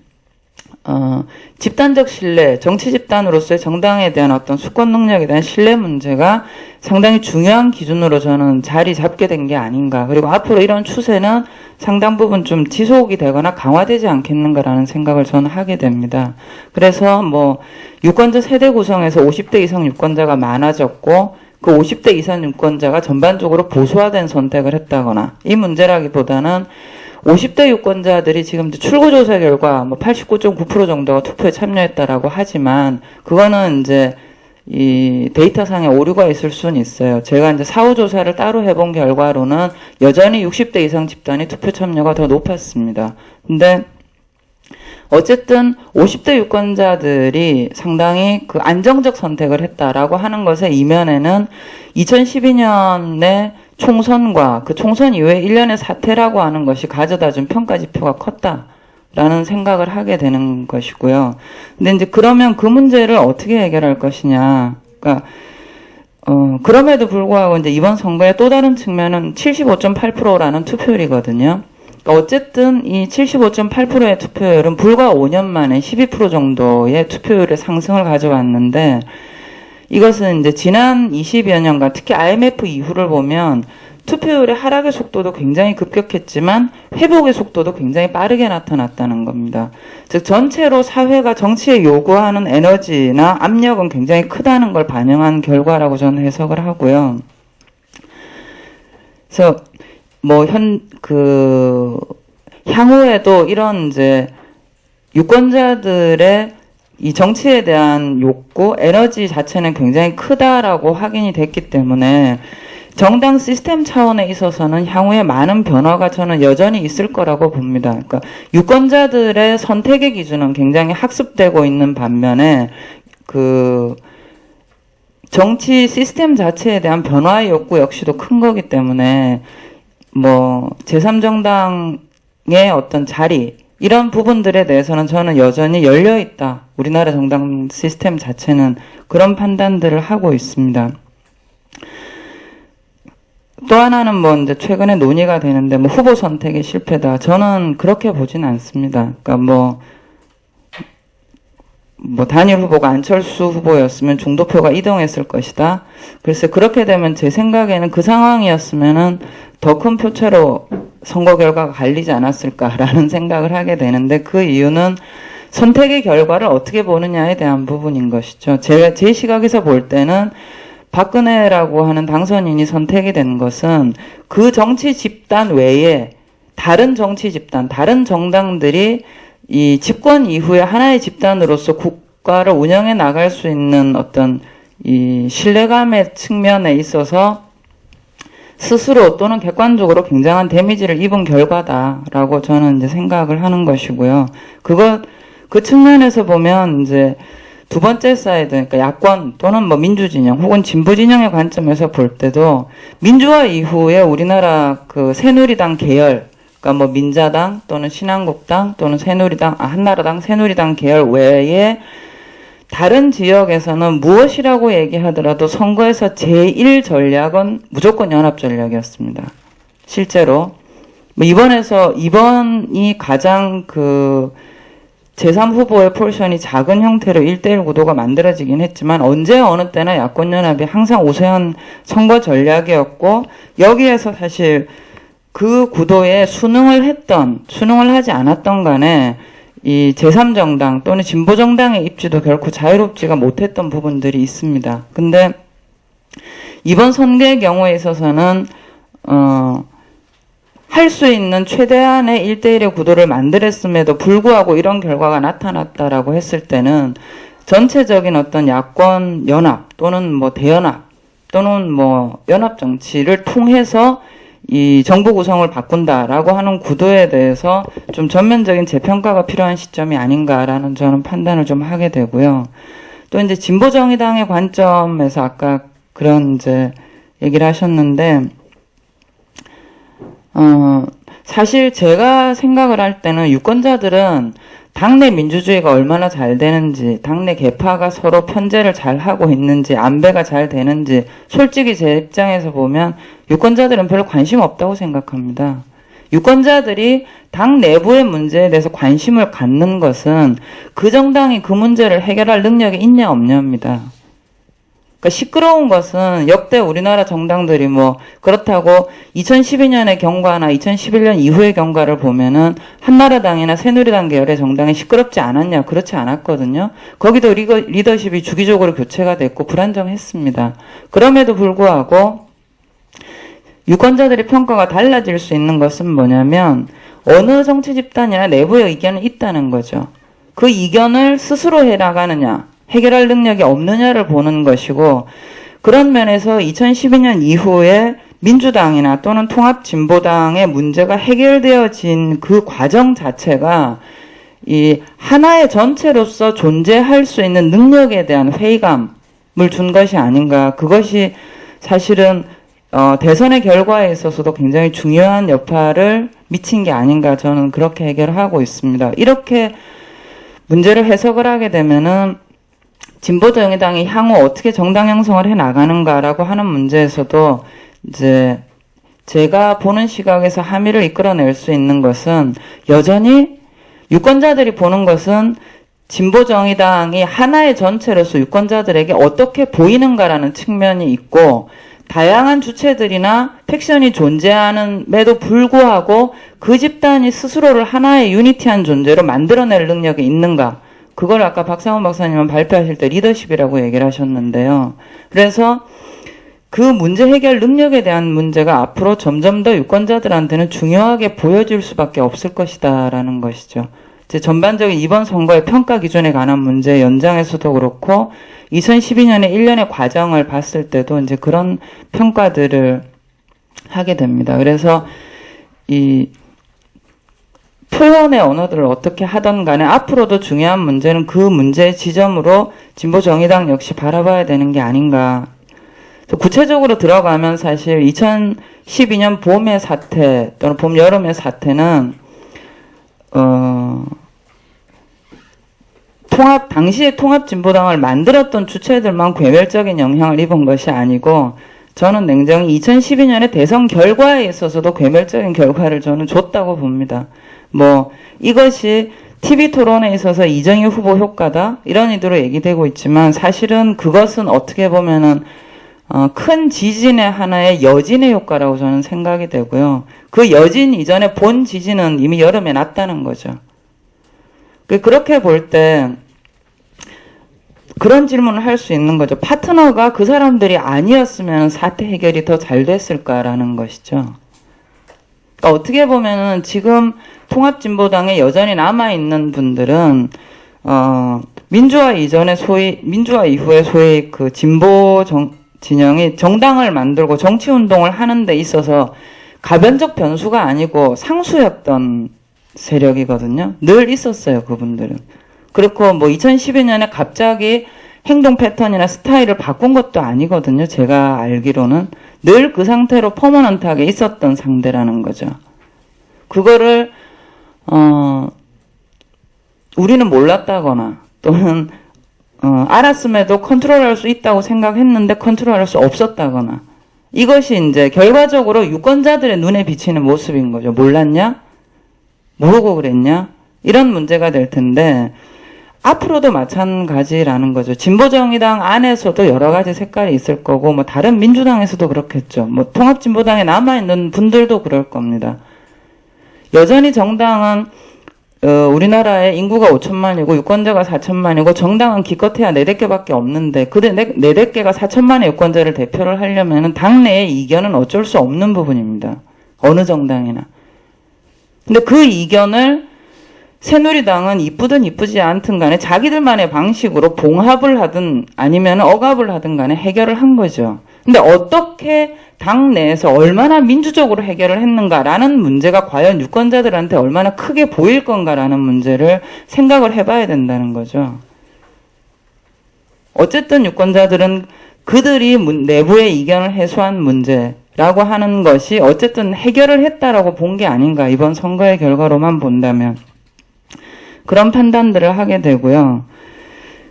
집단적 신뢰, 정치 집단으로서의 정당에 대한 어떤 수권 능력에 대한 신뢰 문제가 상당히 중요한 기준으로 저는 자리 잡게 된 게 아닌가. 그리고 앞으로 이런 추세는 상당 부분 좀 지속이 되거나 강화되지 않겠는가라는 생각을 저는 하게 됩니다. 그래서 뭐 유권자 세대 구성에서 50대 이상 유권자가 많아졌고 그 50대 이상 유권자가 전반적으로 보수화된 선택을 했다거나 이 문제라기보다는 50대 유권자들이 지금 출구조사 결과 뭐 89.9% 정도가 투표에 참여했다라고 하지만 그거는 이제 이 데이터상에 오류가 있을 수는 있어요. 제가 이제 사후조사를 따로 해본 결과로는 여전히 60대 이상 집단이 투표 참여가 더 높았습니다. 근데 어쨌든 50대 유권자들이 상당히 그 안정적 선택을 했다라고 하는 것의 이면에는 2012년에 총선과 그 총선 이후에 1년의 사태라고 하는 것이 가져다 준 평가 지표가 컸다라는 생각을 하게 되는 것이고요. 근데 이제 그러면 그 문제를 어떻게 해결할 것이냐. 그러니까, 그럼에도 불구하고 이제 이번 선거의 또 다른 측면은 75.8%라는 투표율이거든요. 그러니까 어쨌든 이 75.8%의 투표율은 불과 5년 만에 12% 정도의 투표율의 상승을 가져왔는데 이것은 이제 지난 20여 년간 특히 IMF 이후를 보면 투표율의 하락의 속도도 굉장히 급격했지만 회복의 속도도 굉장히 빠르게 나타났다는 겁니다. 즉 전체로 사회가 정치에 요구하는 에너지나 압력은 굉장히 크다는 걸 반영한 결과라고 저는 해석을 하고요. 그래서 뭐 향후에도 이런 이제 유권자들의 이 정치에 대한 욕구, 에너지 자체는 굉장히 크다라고 확인이 됐기 때문에 정당 시스템 차원에 있어서는 향후에 많은 변화가 저는 여전히 있을 거라고 봅니다. 그러니까 유권자들의 선택의 기준은 굉장히 학습되고 있는 반면에 그 정치 시스템 자체에 대한 변화의 욕구 역시도 큰 거기 때문에 뭐 제3정당의 어떤 자리 이런 부분들에 대해서는 저는 여전히 열려있다. 우리나라 정당 시스템 자체는 그런 판단들을 하고 있습니다. 또 하나는 뭐 이제 최근에 논의가 되는데 뭐 후보 선택이 실패다. 저는 그렇게 보진 않습니다. 그러니까 뭐 단일 후보가 안철수 후보였으면 중도표가 이동했을 것이다. 글쎄 그렇게 되면 제 생각에는 그 상황이었으면은 더 큰 표차로 선거 결과가 갈리지 않았을까라는 생각을 하게 되는데 그 이유는 선택의 결과를 어떻게 보느냐에 대한 부분인 것이죠. 제 시각에서 볼 때는 박근혜라고 하는 당선인이 선택이 된 것은 그 정치 집단 외에 다른 정치 집단, 다른 정당들이 이 집권 이후에 하나의 집단으로서 국가를 운영해 나갈 수 있는 어떤 이 신뢰감의 측면에 있어서 스스로 또는 객관적으로 굉장한 데미지를 입은 결과다라고 저는 이제 생각을 하는 것이고요. 그 측면에서 보면 이제 두 번째 사이드, 그러니까 야권 또는 뭐 민주진영 혹은 진보진영의 관점에서 볼 때도 민주화 이후에 우리나라 그 새누리당 계열, 그러니까 뭐 민자당 또는 신한국당 또는 새누리당, 한나라당, 새누리당 계열 외에 다른 지역에서는 무엇이라고 얘기하더라도 선거에서 제1 전략은 무조건 연합 전략이었습니다. 실제로 뭐 이번이 가장 그 제3후보의 포션이 작은 형태로 1대1 구도가 만들어지긴 했지만 언제 어느 때나 야권연합이 항상 우세한 선거 전략이었고 여기에서 사실 그 구도에 순응을 하지 않았던 간에 이 제3정당 또는 진보정당의 입지도 결코 자유롭지가 못했던 부분들이 있습니다. 근데 이번 선거의 경우에 있어서는 할 수 있는 최대한의 1대1의 구도를 만들었음에도 불구하고 이런 결과가 나타났다라고 했을 때는 전체적인 어떤 야권 연합 또는 뭐 대연합 또는 뭐 연합 정치를 통해서 이 정부 구성을 바꾼다라고 하는 구도에 대해서 좀 전면적인 재평가가 필요한 시점이 아닌가라는 저는 판단을 좀 하게 되고요. 또 이제 진보정의당의 관점에서 아까 그런 이제 얘기를 하셨는데, 사실 제가 생각을 할 때는 유권자들은 당내 민주주의가 얼마나 잘 되는지, 당내 개파가 서로 편제를 잘 하고 있는지, 안배가 잘 되는지, 솔직히 제 입장에서 보면 유권자들은 별로 관심 없다고 생각합니다. 유권자들이 당 내부의 문제에 대해서 관심을 갖는 것은 그 정당이 그 문제를 해결할 능력이 있냐 없냐입니다. 그러니까 시끄러운 것은 역대 우리나라 정당들이 뭐 그렇다고 2012년의 경과나 2011년 이후의 경과를 보면은 한나라당이나 새누리당 계열의 정당이 시끄럽지 않았냐? 그렇지 않았거든요. 거기도 리더십이 주기적으로 교체가 됐고 불안정했습니다. 그럼에도 불구하고 유권자들의 평가가 달라질 수 있는 것은 뭐냐면 어느 정치 집단이나 내부의 의견은 있다는 거죠. 그 의견을 스스로 해나가느냐, 해결할 능력이 없느냐를 보는 것이고, 그런 면에서 2012년 이후에 민주당이나 또는 통합진보당의 문제가 해결되어진 그 과정 자체가 이 하나의 전체로서 존재할 수 있는 능력에 대한 회의감을 준 것이 아닌가. 그것이 사실은 대선의 결과에 있어서도 굉장히 중요한 여파를 미친 게 아닌가, 저는 그렇게 해결하고 있습니다. 이렇게 문제를 해석을 하게 되면은 진보정의당이 향후 어떻게 정당 형성을 해 나가는가라고 하는 문제에서도 이제 제가 보는 시각에서 함의를 이끌어낼 수 있는 것은 여전히 유권자들이 보는 것은 진보정의당이 하나의 전체로서 유권자들에게 어떻게 보이는가라는 측면이 있고, 다양한 주체들이나 팩션이 존재하는데도 불구하고 그 집단이 스스로를 하나의 유니티한 존재로 만들어낼 능력이 있는가. 그걸 아까 박상원 박사님은 발표하실 때 리더십이라고 얘기를 하셨는데요. 그래서 그 문제 해결 능력에 대한 문제가 앞으로 점점 더 유권자들한테는 중요하게 보여질 수밖에 없을 것이다라는 것이죠. 이제 전반적인 이번 선거의 평가 기준에 관한 문제 연장에서도 그렇고 2012년에 1년의 과정을 봤을 때도 이제 그런 평가들을 하게 됩니다. 그래서 이 표현의 언어들을 어떻게 하던 간에 앞으로도 중요한 문제는 그 문제의 지점으로 진보정의당 역시 바라봐야 되는 게 아닌가. 구체적으로 들어가면 사실 2012년 봄의 사태 또는 봄 여름의 사태는 당시에 통합진보당을 만들었던 주체들만 괴멸적인 영향을 입은 것이 아니고, 저는 냉정히 2012년의 대선 결과에 있어서도 괴멸적인 결과를 저는 줬다고 봅니다. 뭐 이것이 TV 토론에 있어서 이정희 후보 효과다 이런 의도로 얘기되고 있지만, 사실은 그것은 어떻게 보면은 큰 지진의 하나의 여진의 효과라고 저는 생각이 되고요. 그 여진 이전에 본 지진은 이미 여름에 났다는 거죠. 그렇게 볼 때 그런 질문을 할 수 있는 거죠. 파트너가 그 사람들이 아니었으면 사태 해결이 더 잘 됐을까라는 것이죠. 그러니까 어떻게 보면은 지금 통합진보당에 여전히 남아있는 분들은 민주화 이후에 소위 그 진보 진영이 정당을 만들고 정치운동을 하는 데 있어서 가변적 변수가 아니고 상수였던 세력이거든요. 늘 있었어요, 그분들은. 그렇고 뭐 2012년에 갑자기 행동 패턴이나 스타일을 바꾼 것도 아니거든요. 제가 알기로는 늘 그 상태로 퍼머넌트하게 있었던 상대라는 거죠. 그거를 우리는 몰랐다거나 또는 알았음에도 컨트롤할 수 있다고 생각했는데 컨트롤할 수 없었다거나, 이것이 이제 결과적으로 유권자들의 눈에 비치는 모습인 거죠. 몰랐냐? 모르고 그랬냐? 이런 문제가 될 텐데 앞으로도 마찬가지라는 거죠. 진보정의당 안에서도 여러 가지 색깔이 있을 거고, 뭐 다른 민주당에서도 그렇겠죠. 뭐 통합진보당에 남아있는 분들도 그럴 겁니다. 여전히 정당은 우리나라의 인구가 5천만이고 유권자가 4천만이고 정당은 기껏해야 4-5개밖에 없는데 그 4-5개가 4천만의 유권자를 대표를 하려면 당내의 이견은 어쩔 수 없는 부분입니다. 어느 정당이나. 근데 그 이견을 새누리당은 이쁘든 이쁘지 않든 간에 자기들만의 방식으로 봉합을 하든 아니면 억압을 하든 간에 해결을 한 거죠. 근데 어떻게 당 내에서 얼마나 민주적으로 해결을 했는가라는 문제가 과연 유권자들한테 얼마나 크게 보일 건가라는 문제를 생각을 해봐야 된다는 거죠. 어쨌든 유권자들은 그들이 내부의 이견을 해소한 문제라고 하는 것이 어쨌든 해결을 했다라고 본 게 아닌가, 이번 선거의 결과로만 본다면. 그런 판단들을 하게 되고요.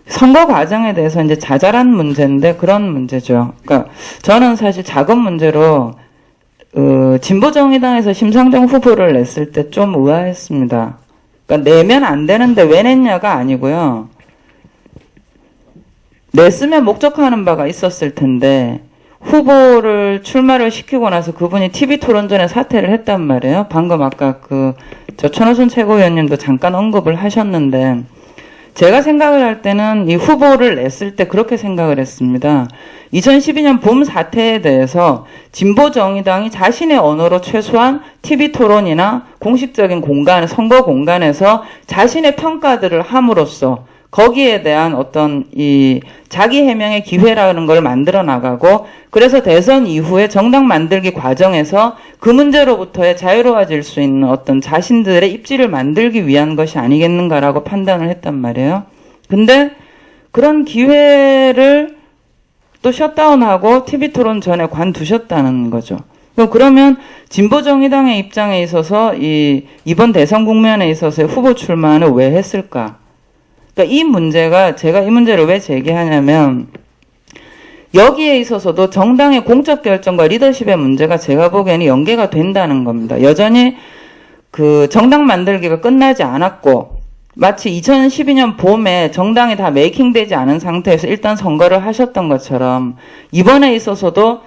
선거 과정에 대해서 이제 자잘한 문제인데 그런 문제죠. 그러니까 저는 사실 작은 문제로 진보정의당에서 심상정 후보를 냈을 때 좀 의아했습니다. 그러니까 내면 안 되는데 왜 냈냐가 아니고요. 냈으면 목적하는 바가 있었을 텐데 후보를 출마를 시키고 나서 그분이 TV 토론전에 사퇴를 했단 말이에요. 방금 아까 저 천호순 최고위원님도 잠깐 언급을 하셨는데, 제가 생각을 할 때는 이 후보를 냈을 때 그렇게 생각을 했습니다. 2012년 봄 사태에 대해서 진보정의당이 자신의 언어로 최소한 TV 토론이나 공식적인 공간, 선거 공간에서 자신의 평가들을 함으로써 거기에 대한 어떤 이 자기 해명의 기회라는 걸 만들어 나가고, 그래서 대선 이후에 정당 만들기 과정에서 그 문제로부터의 자유로워질 수 있는 어떤 자신들의 입지를 만들기 위한 것이 아니겠는가라고 판단을 했단 말이에요. 근데 그런 기회를 또 셧다운하고 TV 토론 전에 관두셨다는 거죠. 그러면 진보정의당의 입장에 있어서 이번 대선 국면에 있어서의 후보 출마는 왜 했을까? 그러니까 이 문제가, 제가 이 문제를 왜 제기하냐면 여기에 있어서도 정당의 공적 결정과 리더십의 문제가 제가 보기에는 연계가 된다는 겁니다. 여전히 정당 만들기가 끝나지 않았고, 마치 2012년 봄에 정당이 다 메이킹되지 않은 상태에서 일단 선거를 하셨던 것처럼 이번에 있어서도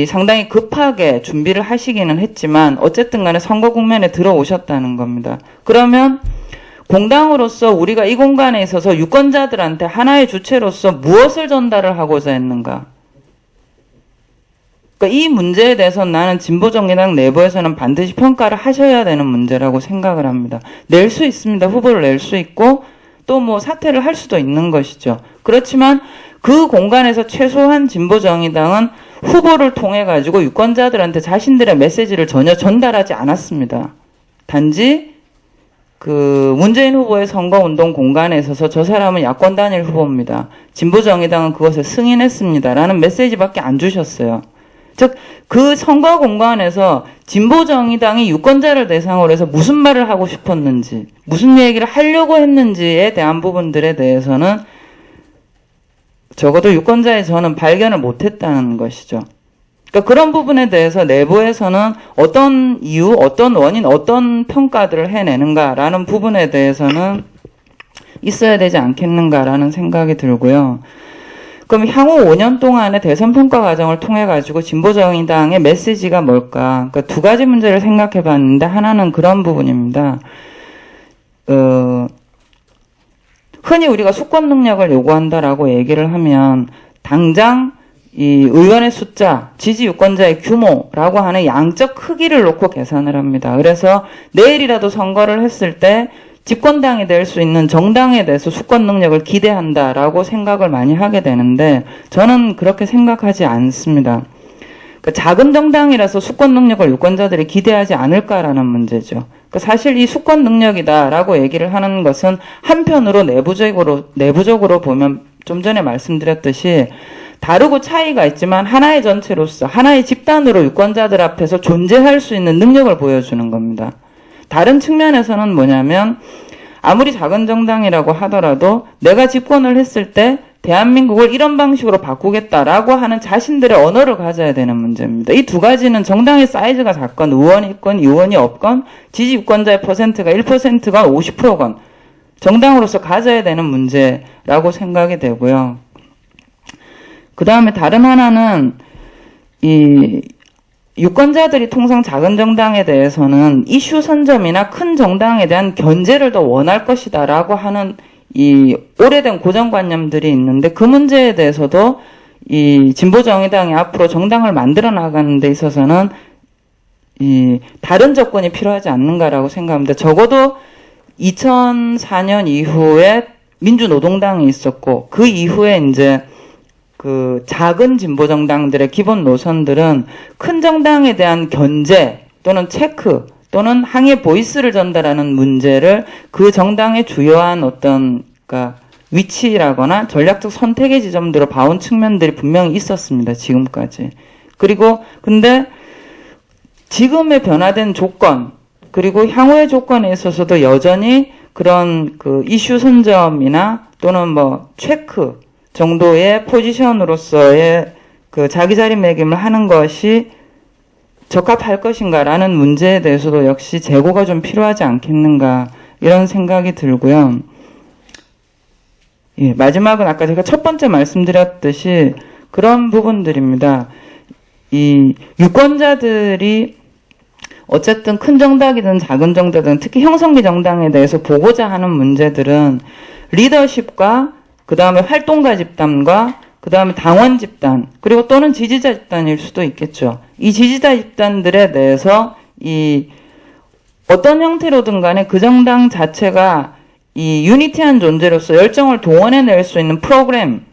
상당히 급하게 준비를 하시기는 했지만 어쨌든 간에 선거 국면에 들어오셨다는 겁니다. 그러면 공당으로서 우리가 이 공간에 있어서 유권자들한테 하나의 주체로서 무엇을 전달을 하고자 했는가? 그러니까 이 문제에 대해서 나는 진보정의당 내부에서는 반드시 평가를 하셔야 되는 문제라고 생각을 합니다. 낼 수 있습니다. 후보를 낼 수 있고 또 뭐 사퇴를 할 수도 있는 것이죠. 그렇지만 그 공간에서 최소한 진보정의당은 후보를 통해 가지고 유권자들한테 자신들의 메시지를 전혀 전달하지 않았습니다. 단지 문재인 후보의 선거운동 공간에 있어서 저 사람은 야권 단일 후보입니다. 진보정의당은 그것을 승인했습니다. 라는 메시지밖에 안 주셨어요. 즉, 그 선거 공간에서 진보정의당이 유권자를 대상으로 해서 무슨 말을 하고 싶었는지, 무슨 얘기를 하려고 했는지에 대한 부분들에 대해서는 적어도 유권자의 저는 발견을 못했다는 것이죠. 그러니까 그런 부분에 대해서 내부에서는 어떤 이유, 어떤 원인, 어떤 평가들을 해내는가라는 부분에 대해서는 있어야 되지 않겠는가라는 생각이 들고요. 그럼 향후 5년 동안의 대선 평가 과정을 통해 가지고 진보정의당의 메시지가 뭘까? 그러니까 두 가지 문제를 생각해 봤는데 하나는 그런 부분입니다. 흔히 우리가 수권 능력을 요구한다라고 얘기를 하면 당장 이 의원의 숫자, 지지 유권자의 규모라고 하는 양적 크기를 놓고 계산을 합니다. 그래서 내일이라도 선거를 했을 때 집권당이 될 수 있는 정당에 대해서 수권 능력을 기대한다라고 생각을 많이 하게 되는데 저는 그렇게 생각하지 않습니다. 그러니까 작은 정당이라서 수권 능력을 유권자들이 기대하지 않을까라는 문제죠. 그러니까 사실 이 수권 능력이다라고 얘기를 하는 것은 한편으로 내부적으로 보면 좀 전에 말씀드렸듯이 다르고 차이가 있지만 하나의 전체로서 하나의 집단으로 유권자들 앞에서 존재할 수 있는 능력을 보여주는 겁니다. 다른 측면에서는 뭐냐면 아무리 작은 정당이라고 하더라도 내가 집권을 했을 때 대한민국을 이런 방식으로 바꾸겠다라고 하는 자신들의 언어를 가져야 되는 문제입니다. 이 두 가지는 정당의 사이즈가 작건, 의원이 있건 의원이 없건 지지 유권자의 퍼센트가 1%건 50%건 정당으로서 가져야 되는 문제라고 생각이 되고요. 그 다음에 다른 하나는 이 유권자들이 통상 작은 정당에 대해서는 이슈 선점이나 큰 정당에 대한 견제를 더 원할 것이다라고 하는 이 오래된 고정관념들이 있는데 그 문제에 대해서도 이 진보정의당이 앞으로 정당을 만들어 나가는 데 있어서는 이 다른 조건이 필요하지 않는가라고 생각합니다. 적어도 2004년 이후에 민주노동당이 있었고 그 이후에 이제 그 작은 진보정당들의 기본 노선들은 큰 정당에 대한 견제 또는 체크 또는 항의 보이스를 전달하는 문제를 그 정당의 주요한 어떤 그러니까 위치라거나 전략적 선택의 지점들로 봐온 측면들이 분명히 있었습니다. 지금까지. 그리고 근데 지금의 변화된 조건 그리고 향후의 조건에 있어서도 여전히 그런 그 이슈 선점이나 또는 뭐 체크 정도의 포지션으로서의 그 자기 자리매김을 하는 것이 적합할 것인가라는 문제에 대해서도 역시 재고가 좀 필요하지 않겠는가 이런 생각이 들고요. 예, 마지막은 아까 제가 첫 번째 말씀드렸듯이 그런 부분들입니다. 이 유권자들이 어쨌든 큰 정당이든 작은 정당이든 특히 형성기 정당에 대해서 보고자 하는 문제들은 리더십과 그 다음에 활동가 집단과 그 다음에 당원 집단 그리고 또는 지지자 집단일 수도 있겠죠. 이 지지자 집단들에 대해서 이 어떤 형태로든 간에 그 정당 자체가 이 유니티한 존재로서 열정을 동원해낼 수 있는 프로그램이나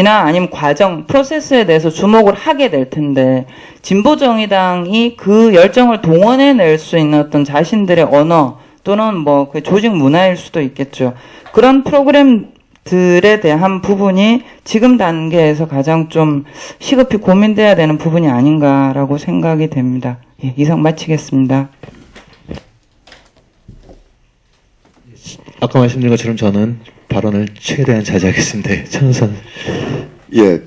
아니면 과정, 프로세스에 대해서 주목을 하게 될 텐데 진보정의당이 그 열정을 동원해낼 수 있는 어떤 자신들의 언어 또는 뭐 그 조직 문화일 수도 있겠죠. 그런 프로그램들에 대한 부분이 지금 단계에서 가장 좀 시급히 고민돼야 되는 부분이 아닌가라고 생각이 됩니다. 예, 이상 마치겠습니다. 아까 말씀드린 것처럼 저는 발언을 최대한 자제하겠습니다. 천선. 예,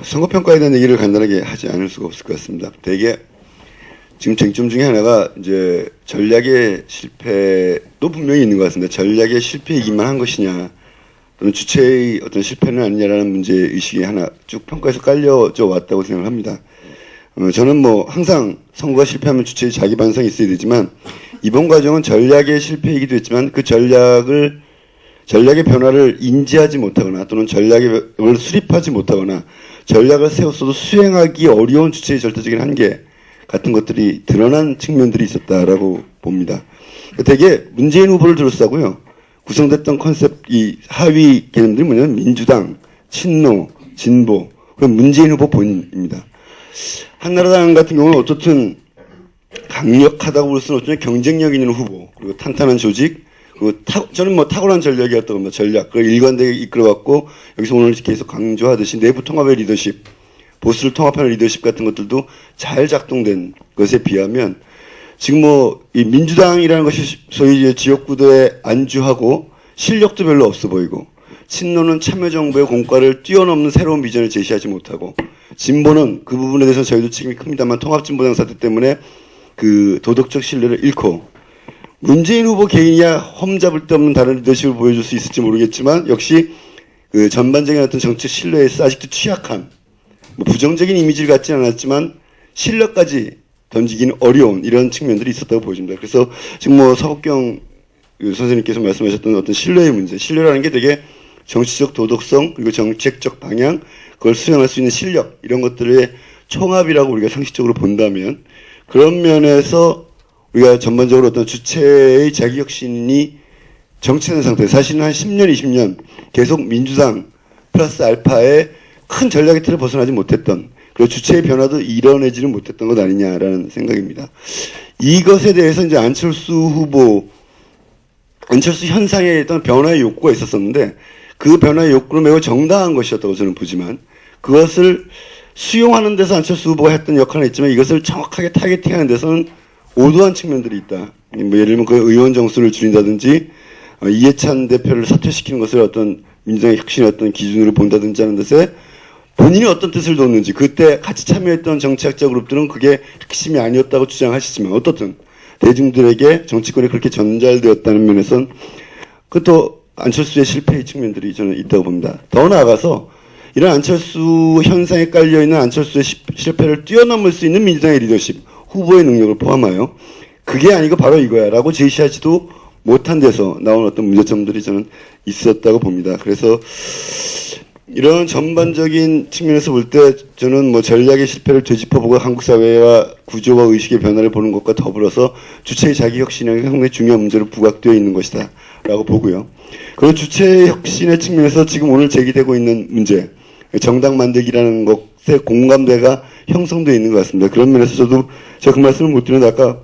선거평가에 대한 얘기를 간단하게 하지 않을 수가 없을 것 같습니다. 대개 지금 쟁점 중에 하나가 이제 전략의 실패도 분명히 있는 것 같습니다. 전략의 실패이기만 한 것이냐, 또는 주체의 어떤 실패는 아니냐라는 문제의식이 하나 쭉 평가에서 깔려져 왔다고 생각을 합니다. 저는 뭐 항상 선거가 실패하면 주체의 자기 반성이 있어야 되지만 이번 과정은 전략의 실패이기도 했지만 그 전략의 변화를 인지하지 못하거나 또는 전략을 수립하지 못하거나 전략을 세웠어도 수행하기 어려운 주체의 절대적인 한계 같은 것들이 드러난 측면들이 있었다라고 봅니다. 되게 문재인 후보를 둘러싸고요. 구성됐던 컨셉, 이 하위 개념들이 뭐냐면 민주당, 친노, 진보, 그럼 문재인 후보 본인입니다. 한나라당 같은 경우는 어떻든 강력하다고 볼 수는 없지만 경쟁력 있는 후보, 그리고 탄탄한 조직, 그리고 저는 뭐 탁월한 전략이었다고 봅니다. 전략. 그걸 일관되게 이끌어갔고, 여기서 오늘 계속 강조하듯이 내부 통합의 리더십, 보수를 통합하는 리더십 같은 것들도 잘 작동된 것에 비하면, 지금 이 민주당이라는 것이 소위 지역구도에 안주하고 실력도 별로 없어 보이고, 친노는 참여정부의 공과를 뛰어넘는 새로운 비전을 제시하지 못하고, 진보는 그 부분에 대해서 저희도 책임이 큽니다만 통합진보당 사태 때문에 그 도덕적 신뢰를 잃고, 문재인 후보 개인이야 험잡을 데 없는 다른 리더십을 보여줄 수 있을지 모르겠지만 역시 그 전반적인 어떤 정치 신뢰에서 아직도 취약한, 부정적인 이미지를 갖지 않았지만 신뢰까지 던지기는 어려운 이런 측면들이 있었다고 보여집니다. 그래서 지금 서국경 선생님께서 말씀하셨던 어떤 신뢰의 문제, 신뢰라는 게 되게 정치적 도덕성 그리고 정책적 방향, 그걸 수행할 수 있는 실력, 이런 것들의 총합이라고 우리가 상식적으로 본다면, 그런 면에서 우리가 전반적으로 어떤 주체의 자기혁신이 정체된 상태, 사실은 한 10년, 20년 계속 민주당 플러스 알파의 큰 전략의 틀을 벗어나지 못했던 그리고 주체의 변화도 이뤄내지는 못했던 것 아니냐라는 생각입니다. 이것에 대해서 이제 안철수 현상에 어떤 변화의 욕구가 있었었는데 그 변화의 욕구는 매우 정당한 것이었다고 저는 보지만 그것을 수용하는 데서 안철수 후보가 했던 역할은 있지만 이것을 정확하게 타겟팅하는 데서는 오도한 측면들이 있다. 뭐 예를 들면 그 의원 정수를 줄인다든지 이해찬 대표를 사퇴시키는 것을 어떤 민주당의 혁신의 어떤 기준으로 본다든지 하는 데서 본인이 어떤 뜻을 뒀는지 그때 같이 참여했던 정치학자 그룹들은 그게 핵심이 아니었다고 주장하시지만 어떻든 대중들에게 정치권이 그렇게 전달되었다는 면에선 그것도 안철수의 실패의 측면들이 저는 있다고 봅니다. 더 나아가서 이런 안철수 현상에 깔려있는 안철수의 실패를 뛰어넘을 수 있는 민주당의 리더십, 후보의 능력을 포함하여 그게 아니고 바로 이거야 라고 제시하지도 못한 데서 나온 어떤 문제점들이 저는 있었다고 봅니다. 그래서 이런 전반적인 측면에서 볼 때 저는 뭐 전략의 실패를 되짚어보고 한국 사회와 구조와 의식의 변화를 보는 것과 더불어서 주체의 자기 혁신이 상당히 중요한 문제로 부각되어 있는 것이다 라고 보고요. 그리고 주체의 혁신의 측면에서 지금 오늘 제기되고 있는 문제, 정당 만들기라는 것에 공감대가 형성되어 있는 것 같습니다. 그런 면에서 제가 그 말씀을 못 드렸는데 아까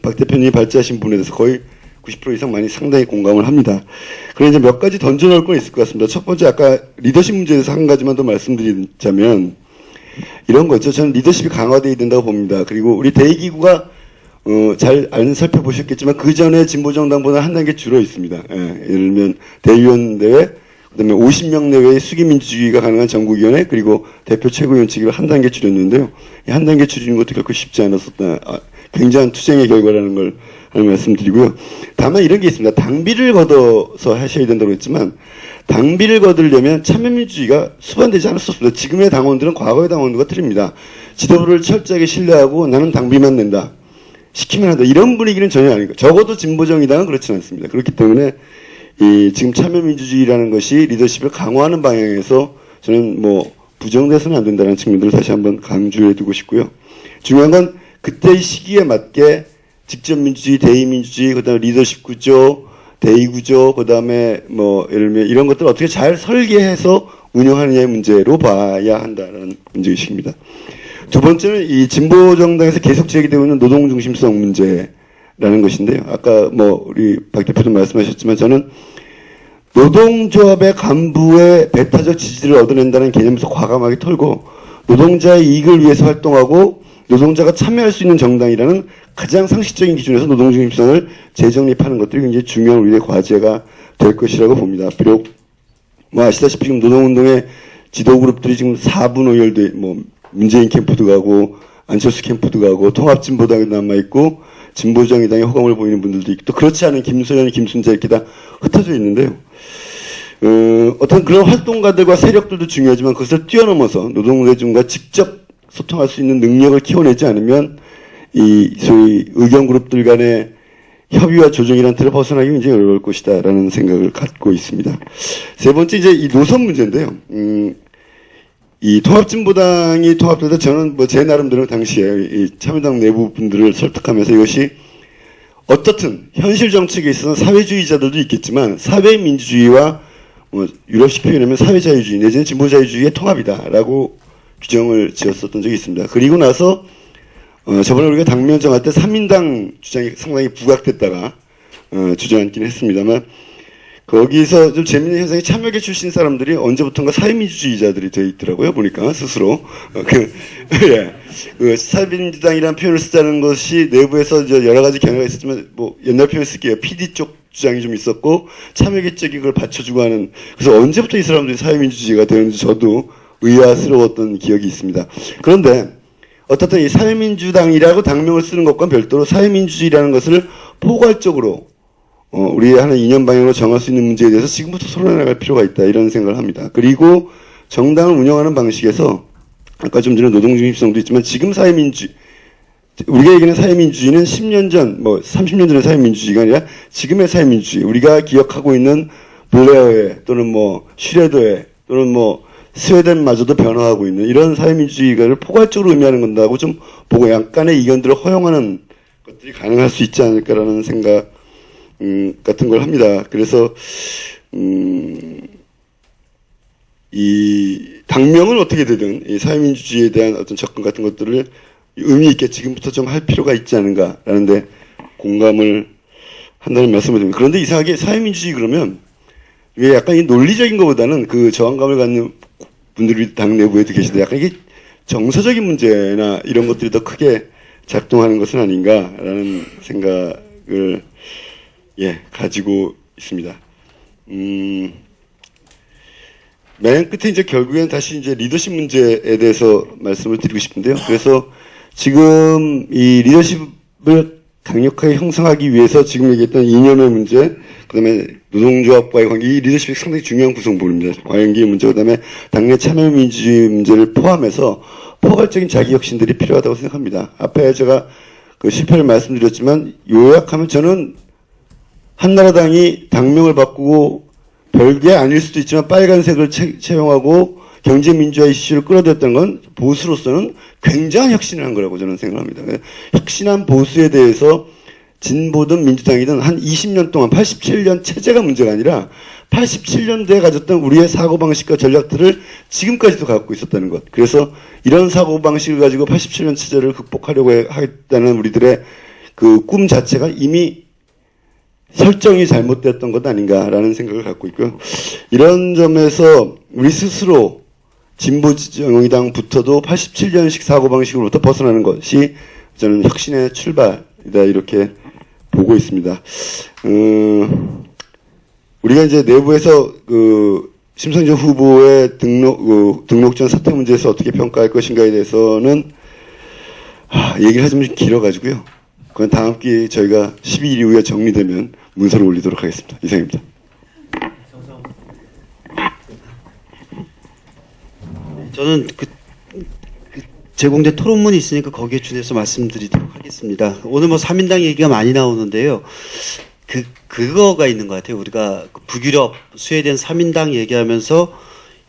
박 대표님이 발제하신 부분에 대해서 거의 90% 이상 많이 상당히 공감을 합니다. 그런데 이제 몇 가지 던져놓을 건 있을 것 같습니다. 첫 번째 아까 리더십 문제에 대해서 한 가지만 더 말씀드리자면 이런 거죠. 저는 리더십이 강화되어야 된다고 봅니다. 그리고 우리 대의기구가 잘 안 살펴보셨겠지만 그 전에 진보정당보다 한 단계 줄어 있습니다. 예를 들면 대의원대회, 그다음에 50명 내외의 수기민주주의가 가능한 전국위원회, 그리고 대표 최고위원직을 한 단계 줄였는데요. 이 한 단계 줄이는 것도 결코 쉽지 않았었다. 굉장한 투쟁의 결과라는 걸 말씀드리고요. 다만 이런 게 있습니다. 당비를 걷어서 하셔야 된다고 했지만 당비를 거두려면 참여민주주의가 수반되지 않을 수 없습니다. 지금의 당원들은 과거의 당원들과 틀립니다. 지도부를 철저하게 신뢰하고 나는 당비만 낸다. 시키면 한다. 이런 분위기는 전혀 아니고 적어도 진보정의당은 그렇지는 않습니다. 그렇기 때문에 지금 참여민주주의라는 것이 리더십을 강화하는 방향에서 저는 뭐 부정돼서는 안 된다는 측면들을 다시 한번 강조해 두고 싶고요. 중요한 건 그때의 시기에 맞게 직접민주주의, 대의민주주의, 그다음에 리더십 구조, 대의 구조, 그다음에 뭐 예를 들면 이런 것들을 어떻게 잘 설계해서 운영하느냐의 문제로 봐야 한다는 문제의식입니다. 두 번째는 이 진보 정당에서 계속 제기되고 있는 노동 중심성 문제라는 것인데요. 아까 뭐 우리 박 대표도 말씀하셨지만 저는 노동조합의 간부의 배타적 지지를 얻어낸다는 개념에서 과감하게 털고 노동자의 이익을 위해서 활동하고 노동자가 참여할 수 있는 정당이라는 가장 상식적인 기준에서 노동중심성을 재정립하는 것들이 굉장히 중요한 우리의 과제가 될 것이라고 봅니다. 비록 뭐 아시다시피 지금 노동운동의 지도그룹들이 지금 4분 오열돼 뭐 문재인 캠프도 가고 안철수 캠프도 가고 통합진보당에도 남아있고 진보정의당에 호감을 보이는 분들도 있고 또 그렇지 않은 김소연, 김순자 이렇게 다 흩어져 있는데요. 어떤 그런 활동가들과 세력들도 중요하지만 그것을 뛰어넘어서 노동대중과 직접 소통할 수 있는 능력을 키워내지 않으면 이 소위 의견 그룹들 간의 협의와 조정이라는 틀을 벗어나기 굉장히 어려울 것이다라는 생각을 갖고 있습니다. 세 번째 이제 이 노선 문제인데요. 이 통합진보당이 통합될 때 저는 뭐 제 나름대로 당시에 이 참여당 내부 분들을 설득하면서 이것이 어떻든 현실 정책에 있어서 사회주의자들도 있겠지만 사회민주주의와 뭐 유럽식 표현하면 사회자유주의 내지는 진보자유주의의 통합이다라고 규정을 지었었던 적이 있습니다. 그리고 나서 저번에 우리가 당면 정할 때 3인당 주장이 상당히 부각됐다가 주저앉긴 했습니다만 거기서 좀 재밌는 현상이 참여계 출신 사람들이 언제부턴가 사회민주주의자들이 되어 있더라고요. 보니까 스스로 그 사회민주당이라는 표현을 쓰자는 것이 내부에서 이제 여러 가지 견해가 있었지만 뭐 옛날 표현 쓸게요. PD 쪽 주장이 좀 있었고 참여계 쪽이 그걸 받쳐주고 하는 그래서 언제부터 이 사람들이 사회민주주의가 되는지 저도 의아스러웠던 기억이 있습니다. 그런데 어떻든 이 사회민주당이라고 당명을 쓰는 것과 별도로 사회민주주의라는 것을 포괄적으로 우리의 하나의 이념 방향으로 정할 수 있는 문제에 대해서 지금부터 토론해 나갈 필요가 있다 이런 생각을 합니다. 그리고 정당을 운영하는 방식에서 아까 좀 전에 노동중심성도 있지만 지금 사회민주주의 우리가 얘기하는 사회민주주의는 10년 전, 뭐 30년 전의 사회민주주의가 아니라 지금의 사회민주주의 우리가 기억하고 있는 블레어의 또는 뭐 슈레더의 또는 뭐 스웨덴마저도 변화하고 있는 이런 사회민주주의를 포괄적으로 의미하는 건다고 좀 보고 약간의 이견들을 허용하는 것들이 가능할 수 있지 않을까라는 생각 같은 걸 합니다. 그래서 이 당명은 어떻게 되든 이 사회민주주의에 대한 어떤 접근 같은 것들을 의미 있게 지금부터 좀 할 필요가 있지 않은가라는데 공감을 한다는 말씀을 드립니다. 그런데 이상하게 사회민주주의 그러면 왜 약간 이 논리적인 것보다는 그 저항감을 갖는 분들이 당 내부에도 계신데 약간 이게 정서적인 문제나 이런 것들이 더 크게 작동하는 것은 아닌가라는 생각을 가지고 있습니다. 맨 끝에 이제 결국엔 다시 이제 리더십 문제에 대해서 말씀을 드리고 싶은데요. 그래서 지금 이 리더십을 강력하게 형성하기 위해서 지금 얘기했던 이념의 문제, 그다음에 노동조합과의 관계, 이 리더십이 상당히 중요한 구성부입니다. 관계의 문제, 그다음에 당내 참여민주주의 문제를 포함해서 포괄적인 자기혁신들이 필요하다고 생각합니다. 앞에 제가 그 실패를 말씀드렸지만 요약하면 저는 한나라당이 당명을 바꾸고 별게 아닐 수도 있지만 빨간색을 채용하고 경제민주화 이슈를 끌어들였던 건 보수로서는 굉장한 혁신을 한 거라고 저는 생각합니다. 혁신한 보수에 대해서 진보든 민주당이든 한 20년 동안 87년 체제가 문제가 아니라 87년대에 가졌던 우리의 사고방식과 전략들을 지금까지도 갖고 있었다는 것. 그래서 이런 사고방식을 가지고 87년 체제를 극복하려고 하겠다는 우리들의 그 꿈 자체가 이미 설정이 잘못되었던 것 아닌가라는 생각을 갖고 있고요. 이런 점에서 우리 스스로 진보정의당부터도 87년식 사고방식으로부터 벗어나는 것이 저는 혁신의 출발이다 이렇게 보고 있습니다. 우리가 이제 내부에서 그 심상정 후보의 등록전 사퇴 문제에서 어떻게 평가할 것인가에 대해서는 얘기를 하자면 좀 길어가지고요. 그건 다음 기회에 저희가 12일 이후에 정리되면 문서를 올리도록 하겠습니다. 이상입니다. 저는 제공된 토론문이 있으니까 거기에 준해서 말씀드리도록 하겠습니다. 오늘 뭐 3인당 얘기가 많이 나오는데요. 그거가 있는 것 같아요. 우리가 북유럽, 스웨덴 3인당 얘기하면서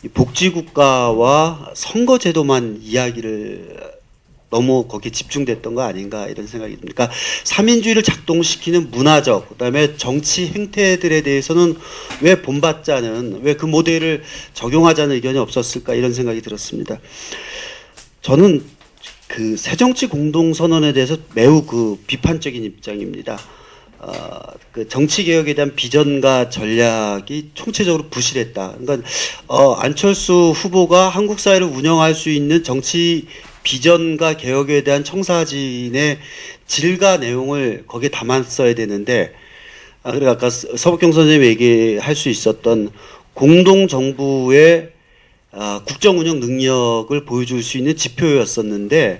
이 복지국가와 선거제도만 이야기를 너무 거기에 집중됐던 거 아닌가 이런 생각이 듭니다. 그러니까 3인주의를 작동시키는 문화적, 그다음에 정치 행태들에 대해서는 왜 본받자는, 왜 그 모델을 적용하자는 의견이 없었을까 이런 생각이 들었습니다. 저는 그 새정치 공동선언에 대해서 매우 비판적인 입장입니다. 그 정치 개혁에 대한 비전과 전략이 총체적으로 부실했다. 그러니까 안철수 후보가 한국 사회를 운영할 수 있는 정치 비전과 개혁에 대한 청사진의 질과 내용을 거기에 담았어야 되는데, 그리고 아까 서복경 선생님이 얘기할 수 있었던 공동정부의 국정 운영 능력을 보여줄 수 있는 지표였었는데